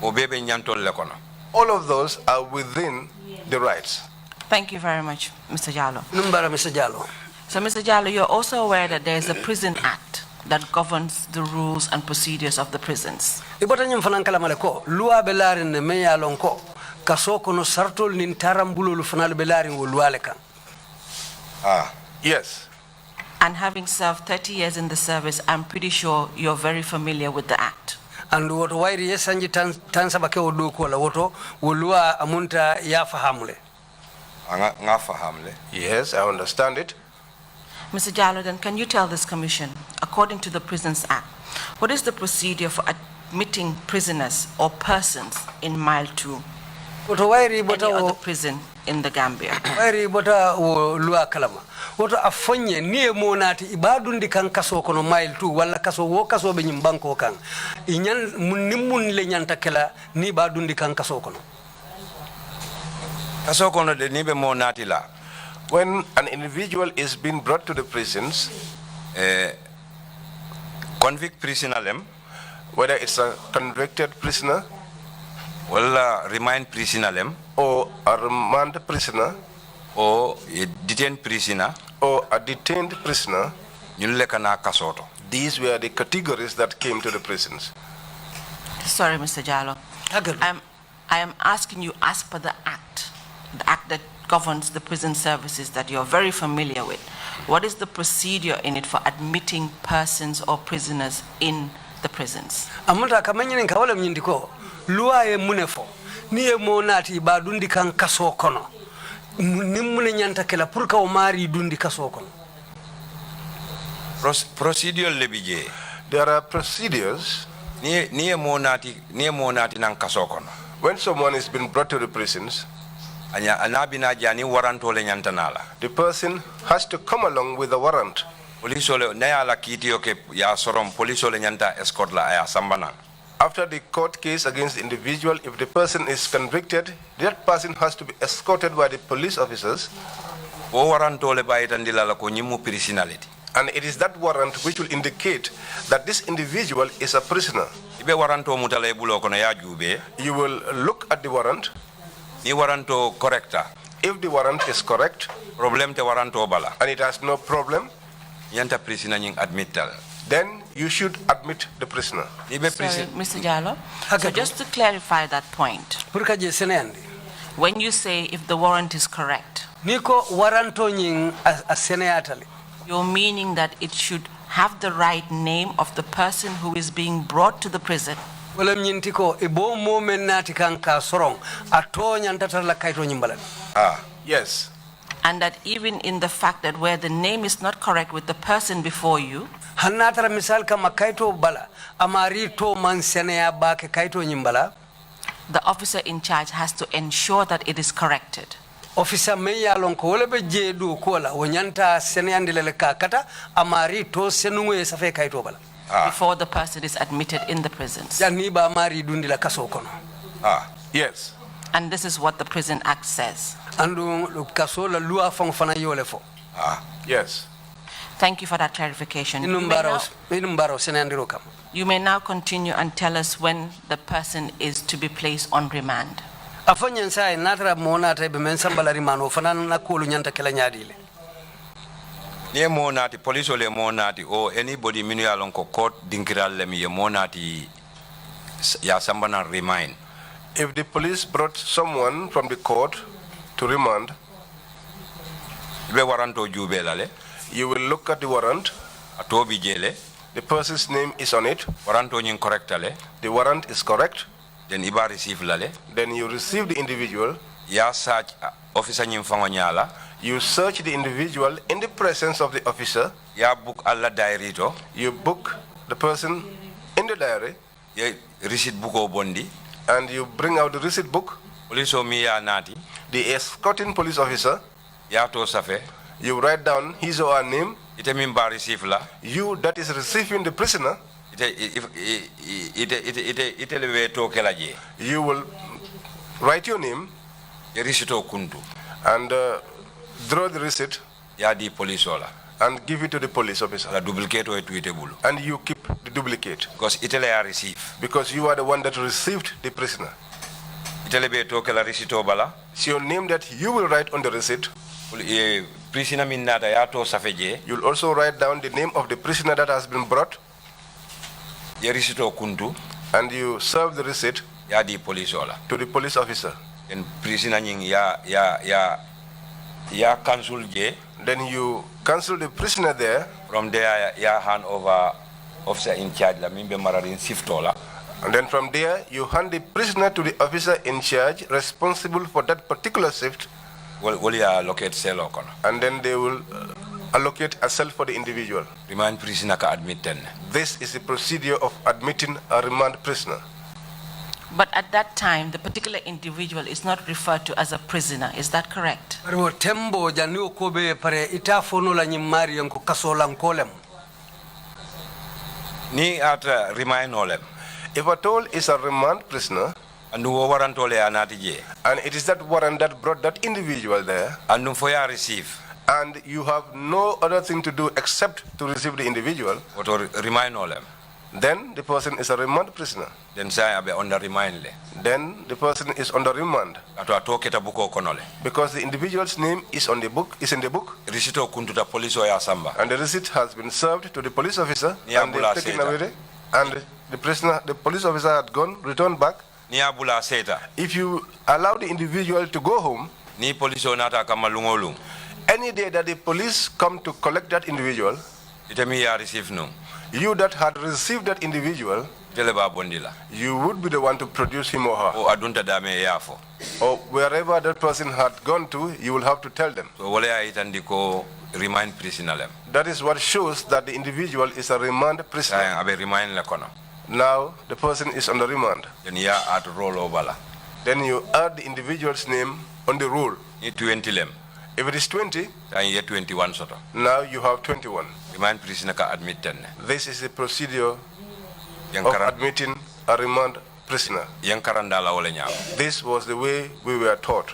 O bebe nyantol le kono. All of those are within the rights. Thank you very much, Mr. Jallow. Numbara Mr. Jallow. So, Mr. Jallow, you're also aware that there is a Prison Act that governs the rules and procedures of the prisons. Ibota nyum fanan kala maleko luwa belarin ne meya lonko kaso kono sartol nin tarambululu fanal belarin wo luwale kan. Yes. And having served 30 years in the service, I'm pretty sure you're very familiar with the Act. And woto wairi yesanji tansaba ke wodo ko la woto wo luwa amunta ya fahamule. Nga fahamle. Yes, I understand it. Mr. Jallow, then can you tell this commission, according to the Prisons Act, what is the procedure for admitting prisoners or persons in Mile 2, Woto wairi any bota other wo prison in the Gambia? wairi bota wo luwa kalama. Woto afonye niye monati ibadundi kan kaso kono mile 2 wala kaso wo kaso be nyimbanko kan. Inyan nimun le nyanta kala ni badundi kan kaso kono. Kaso kono de nibe mo natila. When an individual is being brought to the prisons, Convict prisonalem. whether it's a convicted prisoner wala remind prisoner lem or a remand prisoner o a detained prisoner or a detained prisoner, ñulle kana kasoto. these were the categories that came to the prisons. Sorry, Mr. Jallow. I am asking you as per the act that governs the prison services that you're very familiar with. What is the procedure in it for admitting persons or prisoners in the prisons? Amunda kamanyine nkawala mnyindiko luwa e munefo ni e monati ba dundi kan kaso kono nimune nyanta kala purka o mari dundi kaso kono. Procedure lebije. There are procedures. Ni e monati nan kaso kono. When someone has been brought to the prisons, the person has to come along with a warrant. After the court case against the individual, if the person is convicted, that person has to be escorted by the police officers. And it is that warrant which will indicate that this individual is a prisoner. You will look at the warrant. If the warrant is correct, and it has no problem, then you should admit the prisoner. Sorry, Mr. Jallow. So just to clarify that point, when you say if the warrant is correct, you're meaning that it should have the right name of the person who is being brought to the prison. Yes. And that even in the fact that where the name is not correct with the person before you, the officer in charge has to ensure that it is corrected. Officer meya lonko wala be jedu kola wonyanta seneandile kakata amari to senungwe safe kaito bala before the person is admitted in the prisons. Janiba amari dundila kaso kono. Yes. And this is what the Prison Act says. Andu kaso la lua fana yole fo. Yes. Thank you for that clarification. You may now continue and tell us when the person is to be placed on remand. Afanyen sai natara monata be mensambala rimano fana na kulu nyanta kala nyadile. Ni monati police ole monati or anybody minu ya lonko court dinkiral le mi monati ya sambana remind. If the police brought someone from the court to remand, you will look at the warrant. The person's name is on it. The warrant is correct. Then you receive the individual. You search the individual in the presence of the officer. You book the person in the diary. And you bring out the receipt book. The escorting police officer. You write down his or her name. You that is receiving the prisoner. You will write your name and draw the receipt and give it to the police officer. And you keep the duplicate. Because you are the one that received the prisoner. So your name that you will write on the receipt. You'll also write down the name of the prisoner that has been brought. And you serve the receipt to the police officer. Then you cancel the prisoner there. From there, you hand over officer in charge. And then from there, you hand the prisoner to the officer in charge responsible for that particular shift. And then they will allocate a cell for the individual. This is the procedure of admitting a remand prisoner. But at that time, the particular individual is not referred to as a prisoner. Is that correct? If at all is a remand prisoner, and it is that warrant that brought that individual there, and you have no other thing to do except to receive the individual, then the person is a remand prisoner. Then say abe under remind le. Then the person is under remand. Ato atoketa buko konole. Because the individual's name is in the book. Risito kuntuta police o ya samba. And the receipt has been served to the police officer. Niya And bula they've taken seta. away. And the police officer had returned back. Niya bula seta. If you allow the individual to go home, Ni police o nata kama lungolung. any day that the police come to collect that individual, Itemi ya receive no. you that had received that individual, Teleba bondila. you would be the one to produce him or her. O adunta dame yafo. Or wherever that person had gone to, you will have to tell them. So wale ya itandiko remind prisoner lem. That is what shows that the individual is a remand prisoner. Sayang abe remind le kono. Now the person is under remand. Then ya at roll over la. Then you add the individual's name on the roll. Ni 20 lem. If it is 20, Sayang ye 21 soto. now you have 21. Remind prisoner ka admit tenne. This is the procedure Yang of karan admitting a remand prisoner. yang karandala wale nyam. This was the way we were taught.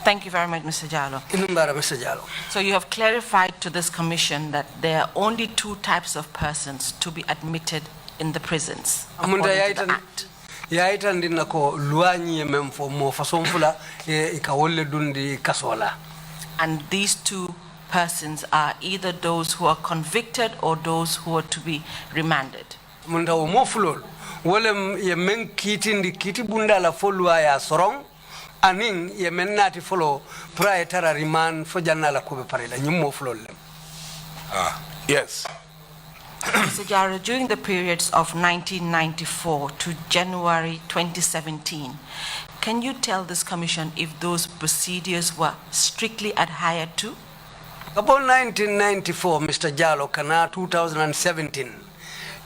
Thank you very much, Mr. Jallow. Inumbara Mr. Jallow. So you have clarified to this commission that there are only two types of persons to be admitted in the prisons, Amunda according to the Act. yaita ndina ko luanyi memfo mo façon fula ikawolle dundi kasola. And these two persons are either those who are convicted or those who are to be remanded. Munda o mo fulol wolem ye men kiti bunda la folwa ya sorong anin ye men nati folo prae tara riman fo janna la ko be parela nyum mo fulol lem. Yes. Mr. Jallow, during the periods of 1994 to January 2017, can you tell this commission if those procedures were strictly adhered to? About 1994 Mr. Jallow kana 2017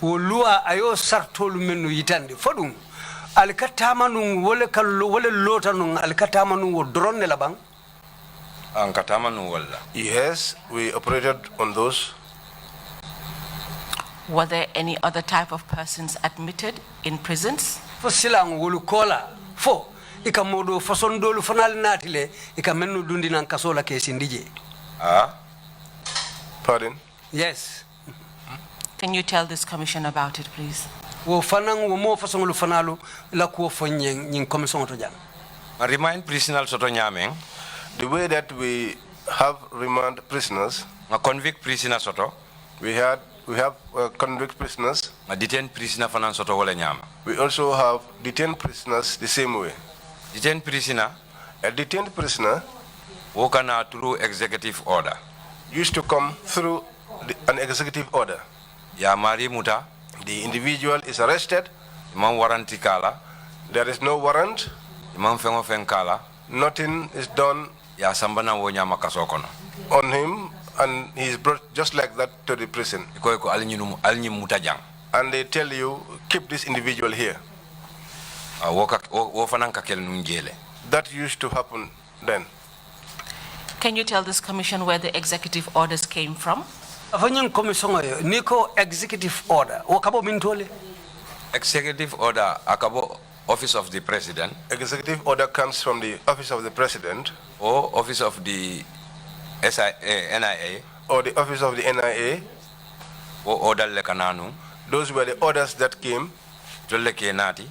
wo lua ayo sartolu menu yitande fodum alkatama nun wole kallo wole lota nun alkatama nun wo drone la bang. Ang katama no wala. Yes, we operated on those. Were there any other type of persons admitted in prisons? Fo silang wolu kola fo ika modo façon dolu fanal natile ika mennu dundi nan kasola ke sindije. Pardon? Yes. Can you tell this commission about it, please? Wo fanang wo mo façon lu fanalu la ko fo nyin commission to jang. Ma remind prisoner soto nyameng. The way that we have remand prisoners, Ma convict prisoner soto. we have convict prisoners. Ma detain prisoner fanan soto wala nyama. We also have detained prisoners the same way. Detain prisoner A detained prisoner wokana through executive order. used to come through an executive order. Ya mari muta. The individual is arrested. Imam waranti kala. There is no warrant. Imam fengo fen kala. Nothing is done Ya sambana wo nyama kaso kono. on him, and he is brought just like that to the prison. Iko alnyi muta jang. And they tell you, keep this individual here. Wo fanan ka kel nunjele. That used to happen then. Can you tell this commission where the executive orders came from? Afanyin commission yo niko executive order wo kabo min tole. Executive order akabo office of the president Executive order comes from the office of the president or office of the NIA or the office of the NIA. or order le kananu. Those were the orders that came. Jolle ke nati.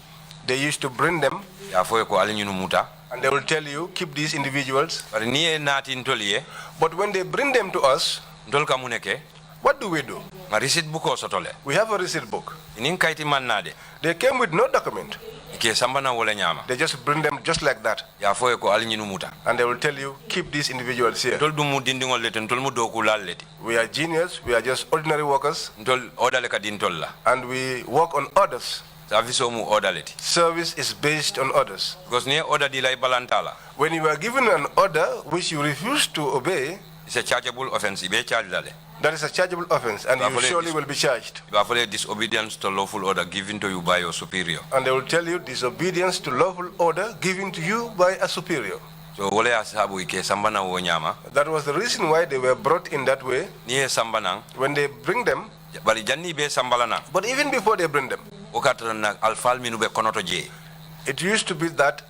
They used to bring them, Ya foye ko alnyi muta. and they will tell you, keep these individuals. But niye nati ntoliye. But when they bring them to us, Ndol kamuneke. what do we do? Ma receipt buko sotole. We have a receipt book. Inin kaiti manade. They came with no document. Ike sambana wala nyama. They just bring them just like that. Ya foye ko alnyi muta. And they will tell you, keep these individuals here. Ndol dumu dindingol lete ndol mu doku lalleti. We are genius, we are just ordinary workers, Ndol order le ka dintolla. and we work on orders. Service mu order leti. Service is based on orders. Because niye order di la balantala. When you are given an order which you refuse to obey, It's a chargeable offense. Ibe charge dale. that is a chargeable offense, and you surely will be charged. Ibafole disobedience to lawful order given to you by your superior. And they will tell you disobedience to lawful order given to you by a superior. So wole asabu ike sambana wo nyama. That was the reason why they were brought in that way. Niye sambana. When they bring them, Bali janni be sambalana. but even before they bring them, Okatana alfal minu be konoto je. it used to be that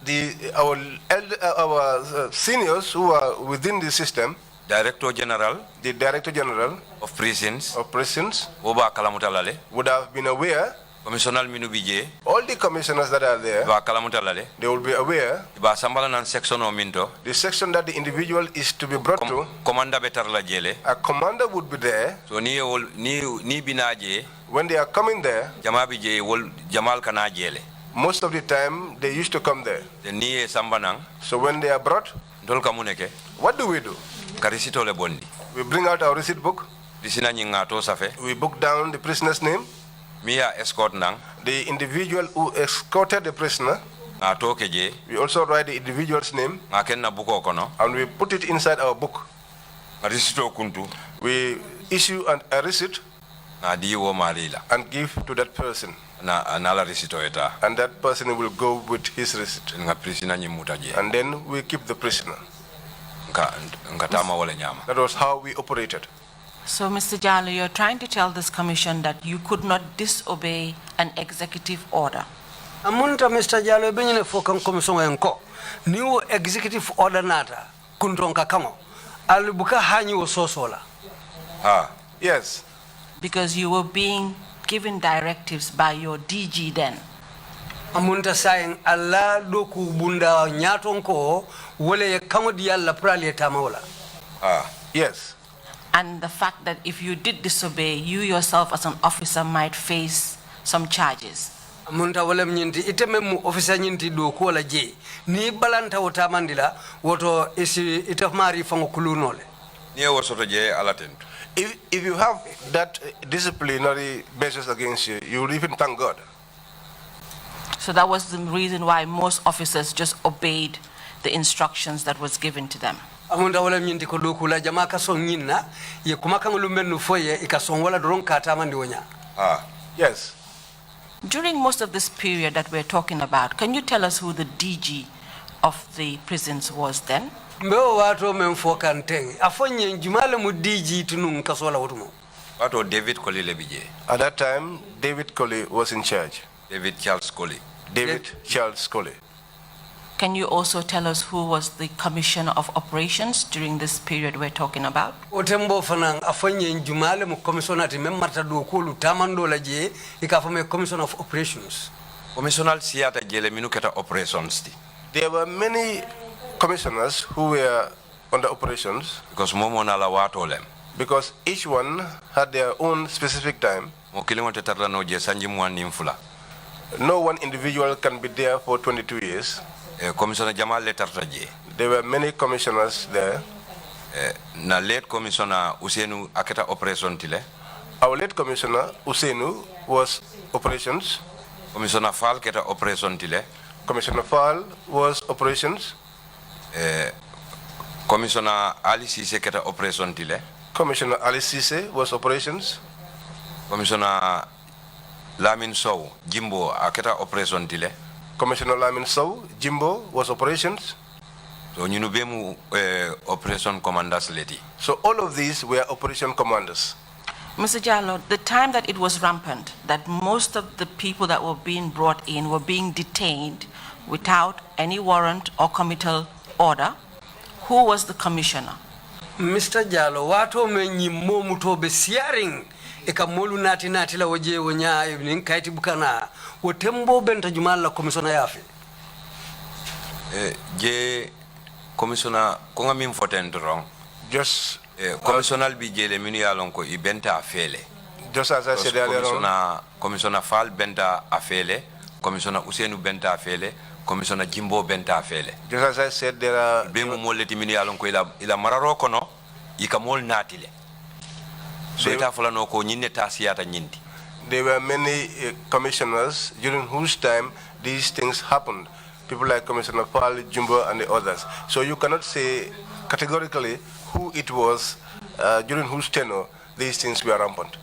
our seniors who are within the system, Director General the Director General of Prisons of Prisons oba kalamutalale would have been aware, commissioner minubije all the commissioners that are there, ba kalamutalale they will be aware ba sambala nan section o minto the section that the individual is to be brought to, commander betarla jele a commander would be there. so ni binaje When they are coming there, jamabi je wol jamal kana jele most of the time they used to come there. de ni sambanang So when they are brought, dol kamuneke what do we do? karisito le bondi We bring out our receipt book, disina nyinga to safe we book down the prisoner's name, miya escort nang the individual who escorted the prisoner. nga to keje We also write the individual's name nga kenna buko kono and we put it inside our book. karisito kuntu We issue a receipt nga di wo malila and give to that person, na anala risito eta and that person will go with his receipt. nga prisina nyimuta je And then we keep the prisoner. nga tama wala nyama That was how we operated. So, Mr. Jallow, you're trying to tell this commission that you could not disobey an executive order. Amunta Mr. Jallow benyine fokan commission enko. New executive order nata kuntonka kamo. Alibuka hanyi wo sosola. Yes, Because you were being given directives by your DG then. Amunta saying Allah doku bunda nyatonko wole kamo di alla prali tamaola. yes. And the fact that if you did disobey, you yourself as an officer might face some charges. Amunta wole mnyinti itememu officer nyinti doku wala je. Ni balanta wotamandila woto isi itafmari fango kulunole. ni wo soto je alatentu If you have that disciplinary measures against you, you will even thank God. So that was the reason why most officers just obeyed the instructions that was given to them. Amunta wole mnyinti ko doku la jama kason nyinna ye kumaka ngulumenu foye ikason wala doron katamandi wonya. Yes. During most of this period that we're talking about, can you tell us who the DG of the prisons was then? Mbeo watu memfokanteng afonye jumale mu DG tunun kasola wotumo. wato David Colley le bije At that time, David Colley was in charge. David Charles Colley David Charles Colley. Can you also tell us who was the commissioner of operations during this period we're talking about? Otembo fanang afonye jumale mu commissionati memmarta do kolu tamando la je ikafame commission of operations. commissional siata jele minu keta operations ti There were many commissioners who were under operations because momo na la wato lem because each one had their own specific time. mo kilimo te tarla no je sanji mo nimfula No one individual can be there for 22 years. commissioner Jamal le tarta je There were many commissioners there. na late commissioner Usenu aketa operation tile Our late commissioner, Usenu, was operations. commissioner Fall keta operation tile Commissioner Fall was operations. commissioner Ali Cisse keta operation tile Commissioner Ali Cisse was operations. commissioner Lamin Sow Jimbo aketa operation tile Commissioner Lamin Sow, Jimbo, was operations. so ñunu be mu operation commanders leti So all of these were operation commanders. Mr. Jallow, the time that it was rampant, that most of the people that were being brought in were being detained without any warrant or committal order, who was the commissioner? Mr. Jallow wato menyi momu to be siaring eka molu nati la waje wonya evening kaiti bukana wotembo benta jumala commissioner yafi. je commissioner ko ngam foten wrong Just commissioner bi jele minu yalon ko ibenta afele as I said earlier on, commissioner Fall benta afele commissioner Usenu benta afele commissioner Jimbo benta afele just as I said, there are be mu moleti minu yalon ko ila mararo kono ika mol natile so ita fala no ko nyinne tasiyata nyindi there were many commissioners during whose time these things happened. People like Commissioner Fall, Jumbo, and the others. So you cannot say categorically who it was during whose tenure these things were rampant.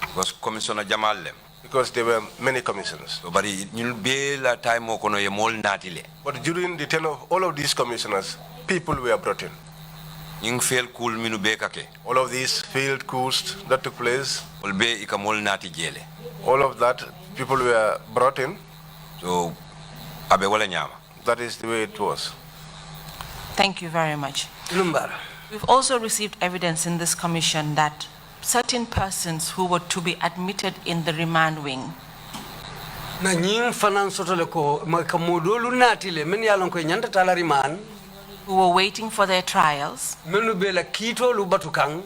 because commissioner Jamal lem Because there were many commissioners. so bari ñul be la time mo kono ye mol natile But during the tenure of all of these commissioners, people were brought in. ñing fel cool minu be kake All of these field coups that took place, ol be ika mol nati jele all of that, people were brought in. so abe wala nyama That is the way it was. Thank you very much. Lumbara. We've also received evidence in this commission that certain persons who were to be admitted in the remand wing na ñing fanan sotole ko ma ka modolu natile men yalon ko nyanta tala remand who were waiting for their trials menu be la kito lu batukang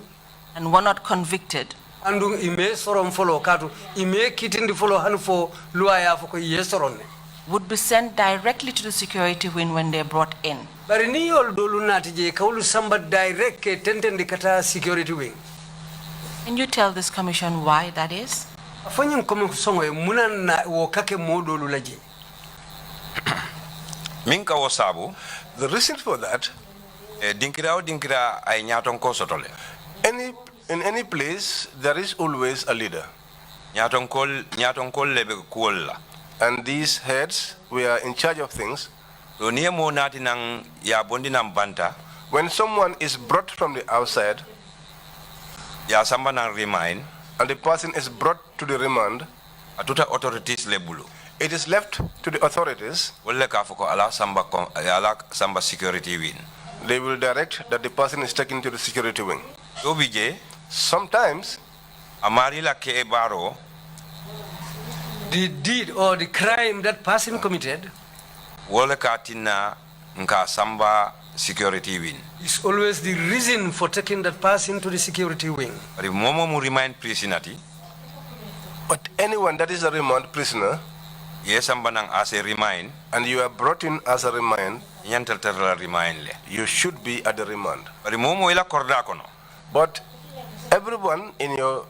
and were not convicted andung ime sorom folo katu ime kitindi folo hanfo luaya fo ko yesoronne would be sent directly to the security wing when they're brought in. bari ni yol dolu natije kawlu samba direct ke tentendi kata security wing. Can you tell this commission why that is? Fanyin komi songo munan na wo kake modolu laji. Minka wasabu The reason for that, dinkira ay nyaton ko sotole. in any place, there is always a leader. Nyaton kol lebe kuolla. And these heads were in charge of things. So niye mo nati nang ya bondi nang banta. When someone is brought from the outside, Ya samba nang remind. and the person is brought to the remand, Atuta authorities lebulu. it is left to the authorities. Wole ka foko ala samba security win. They will direct that the person is taken to the security wing. So bije Sometimes, amari la ke baro The deed or the crime that person committed wole ka tinna nka samba security win. is always the reason for taking that person to the security wing. But momo mu remind prisinati. but anyone that is a remand prisoner, Yes samba nang as a remind. and you are brought in as a remand, Nyantel terla remind le. you should be at the remand. But momo ila korda kono. But everyone in your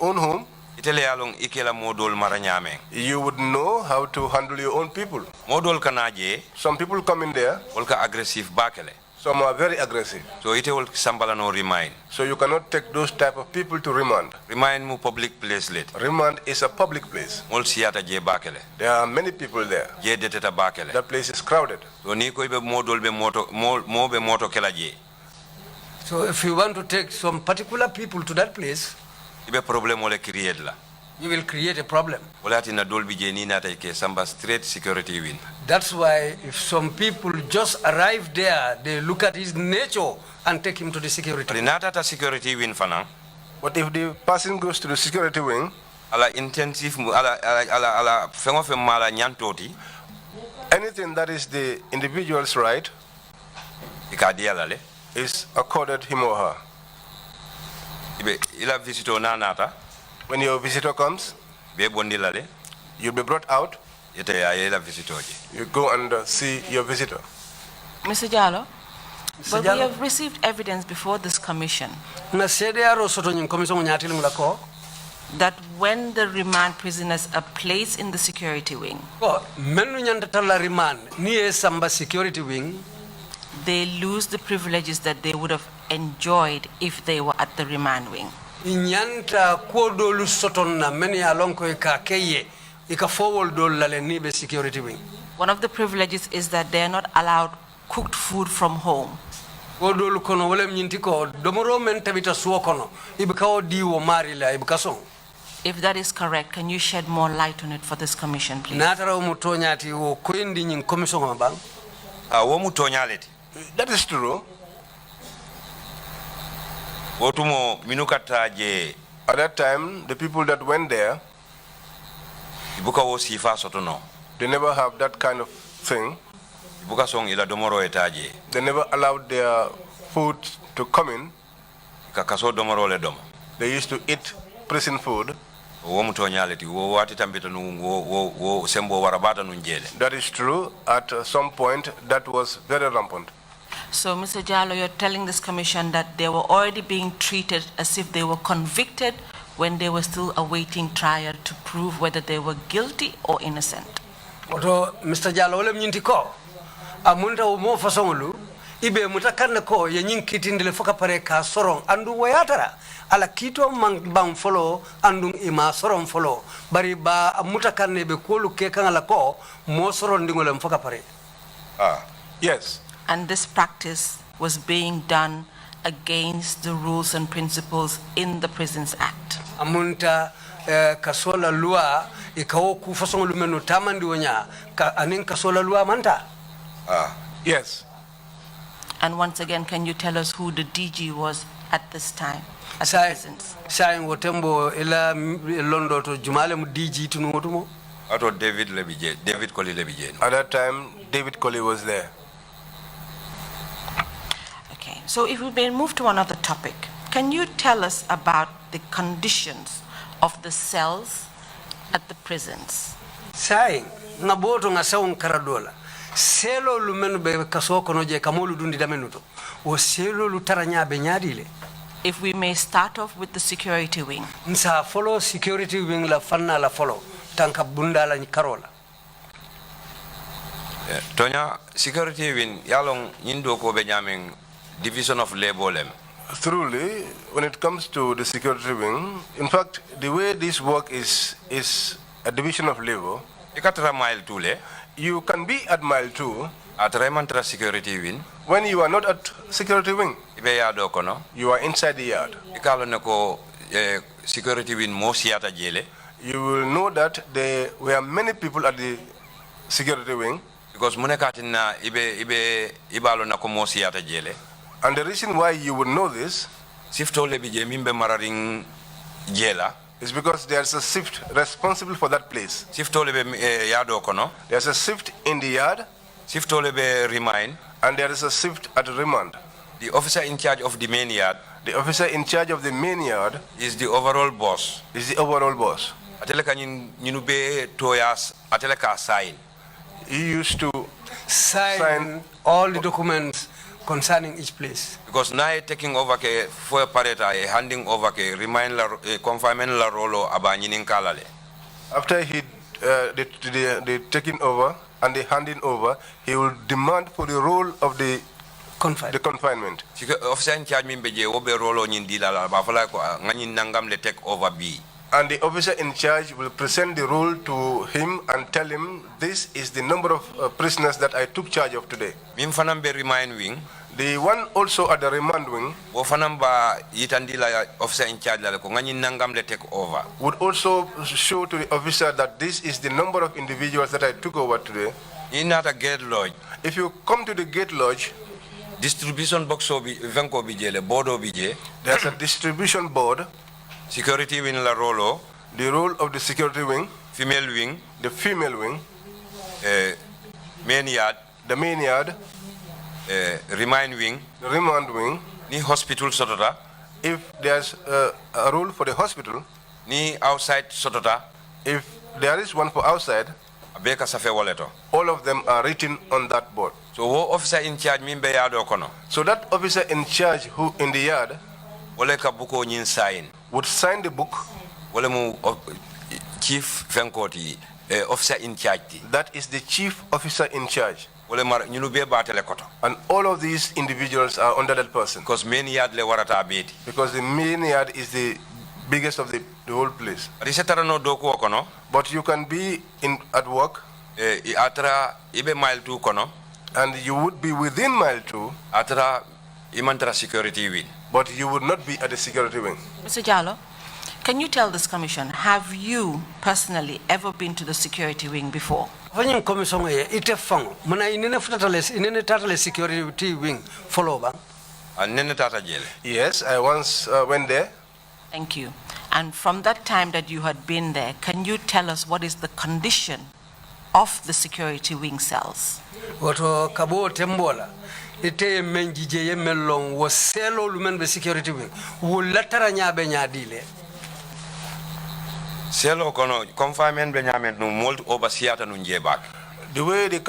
own home, Itele along ikela modol maranyame. you would know how to handle your own people. Modol kanaje Some people come in there, wolka aggressive bakele. some are very aggressive. So ite wol sambala no remind. So you cannot take those type of people to remand. Remind mu public place let. Remand is a public place. Mol siata je bakele. There are many people there. Je deteta bakele. That place is crowded. So ni ko be modol be moto mo be moto kela je. So if you want to take some particular people to that place, Ibe problem ole create la. you will create a problem. Wala tina dolbi je ni nata ke samba straight security win. That's why if some people just arrive there, they look at his nature and take him to the security. But nata ta security win fana. But if the person goes to the security wing, Ala intensive ala fengo fe mala nyantoti. anything that is the individual's right Ikadia la le. is accorded him or her. Ibe ila visito na nata. When your visitor comes, Be bondi la le. you'll be brought out. Ite ya ila visito je. You go and see your visitor. Mr. Jallow, but Jallow. we have received evidence before this commission Na CDRO soto nyim commission nyatil mulako. that when the remand prisoners are placed in the security wing, Ko menu nyanda tala remand ni e samba security wing. they lose the privileges that they would have enjoyed if they were at the remand wing. Inyanta ko dolu soton na meni alonko ka keye ika forward dol lale ni be security wing. One of the privileges is that they are not allowed cooked food from home. Ko dolu kono wala nyinti ko domoro men tabita suwo kono ibika o diwo mari la ibika song. If that is correct, can you shed more light on it for this commission, please? Natara o mutonyati o koindi nyin commission mabang. Wo mu tonyaleti. That is true. Wotumo minukata je At that time, the people that went there, ibuka wo sifa sotono. they never have that kind of thing. Ibuka song ila domoro etaje. They never allowed their food to come in. Kakaso domoro le domo. They used to eat prison food. Wo mu tonyaleti wo wati tambita nu wo sembo warabata nu njele. That is true. At some point, that was very rampant. So, Mr. Jallow, you're telling this commission that they were already being treated as if they were convicted when they were still awaiting trial to prove whether they were guilty or innocent. Oto Mr. Jallow wala nyinti ko amunta o mo fasongulu ibe mutakanna ko ye nyin kitindile foka pare ka soron andu wayatara ala kito mang bang follow andu ima soron follow bari ba mutakanne be kolu ke kangala ko mo soron dingolem foka pare. Yes. And this practice was being done against the rules and principles in the Prisons Act. Amunta kasola lua ikawo ku fasongulu menu tamandi wonya ka anin kasola lua manta. Yes. And once again, can you tell us who the DG was at this time at the Sai prisons? sai wotembo ila londo to jumale mu DG tunu wotumo. Ato David Lebije, David Koli Lebije. At that time, David Colley was there. Okay, so if we may move to another topic, can you tell us about the conditions of the cells at the prisons? Sai nga boto nga sawun karadola. Selo lu menu be kaso kono je kamolu dundi damenuto. O selo lu taranya be nyaadile. If we may start off with the security wing. Nsa follow security wing la fanna la follow tanka bunda la karola. Tonya security win yalong nyindo ko be nyameng division of labor lem. Truly, when it comes to the security wing, in fact, the way this work is a division of labor. Ikatra mile 2 le. You can be at mile 2 Atremantra security win. when you are not at security wing. Ibe yado kono. You are inside the yard. Ikalo nako security win mo siata jele. You will know that there were many people at the security wing. Because munekatina ibe ibalo nako mo siata jele. And the reason why you would know this Sifto lebije mimbe mararing jela. is because there's a shift responsible for that place. Sifto lebe yado kono. There's a shift in the yard Sifto lebe remind. and there is a shift at remand. The officer in charge of the main yard The officer in charge of the main yard is the overall boss. is the overall boss. Ateleka nyinube toyas ateleka sign. He used to Sign all the documents concerning each place. Because now taking over ke for pareta handing over ke remind la confinement la rolo abanyinin kalale. after the taking over and the handing over, he will demand for the role of the confinement. Officer in charge mimbe je obe rolo nyindila la bafala ko nganin nangam le take over bi. And the officer in charge will present the role to him and tell him, this is the number of prisoners that I took charge of today. Mim fanam be remind wing. The one also at the remand wing Wo fanam ba yitandila officer in charge la ko nganin nangam le take over. would also show to the officer that this is the number of individuals that I took over today. Inata gate lodge. If you come to the gate lodge, Distribution box obi venko bijele board obije. there's a distribution board, Security wing la rolo. the role of the security wing, Female wing. the female wing, Main yard. the main yard, Remind wing. the remand wing. Ni hospital sotota. If there's a role for the hospital, Ni outside sotota. if there is one for outside, Abeka safe waleto. all of them are written on that board. So wo officer in charge mimbe yado kono. So that officer in charge who in the yard Wole ka buko nyin sign. would sign the book. Wole mu chief venkoti officer in charge. That is the chief officer in charge. Wole mar nyunu be batele koto. And all of these individuals are under that person. Because main yard le warata beti. Because the main yard is the biggest of the whole place. Risetara no doku kono. But you can be at work Atra ibe mile 2 kono. and you would be within mile 2, Atra imantra security wing. but you would not be at the security wing. Mr. Jallow, can you tell this commission, have you personally ever been to the security wing before? Fanyin commission ye ite fango muna inene tatale security wing follow ba. Nene tata jele. Yes, I once went there. Thank you. And from that time that you had been there, can you tell us what is the condition of the security wing cells? Woto kabo tembola ite menjije ye melon wo selo lumen be security wing wo latara nyaabe nyaadile. Selo kono confinement be nyamen no mold over siata no njebak. The way they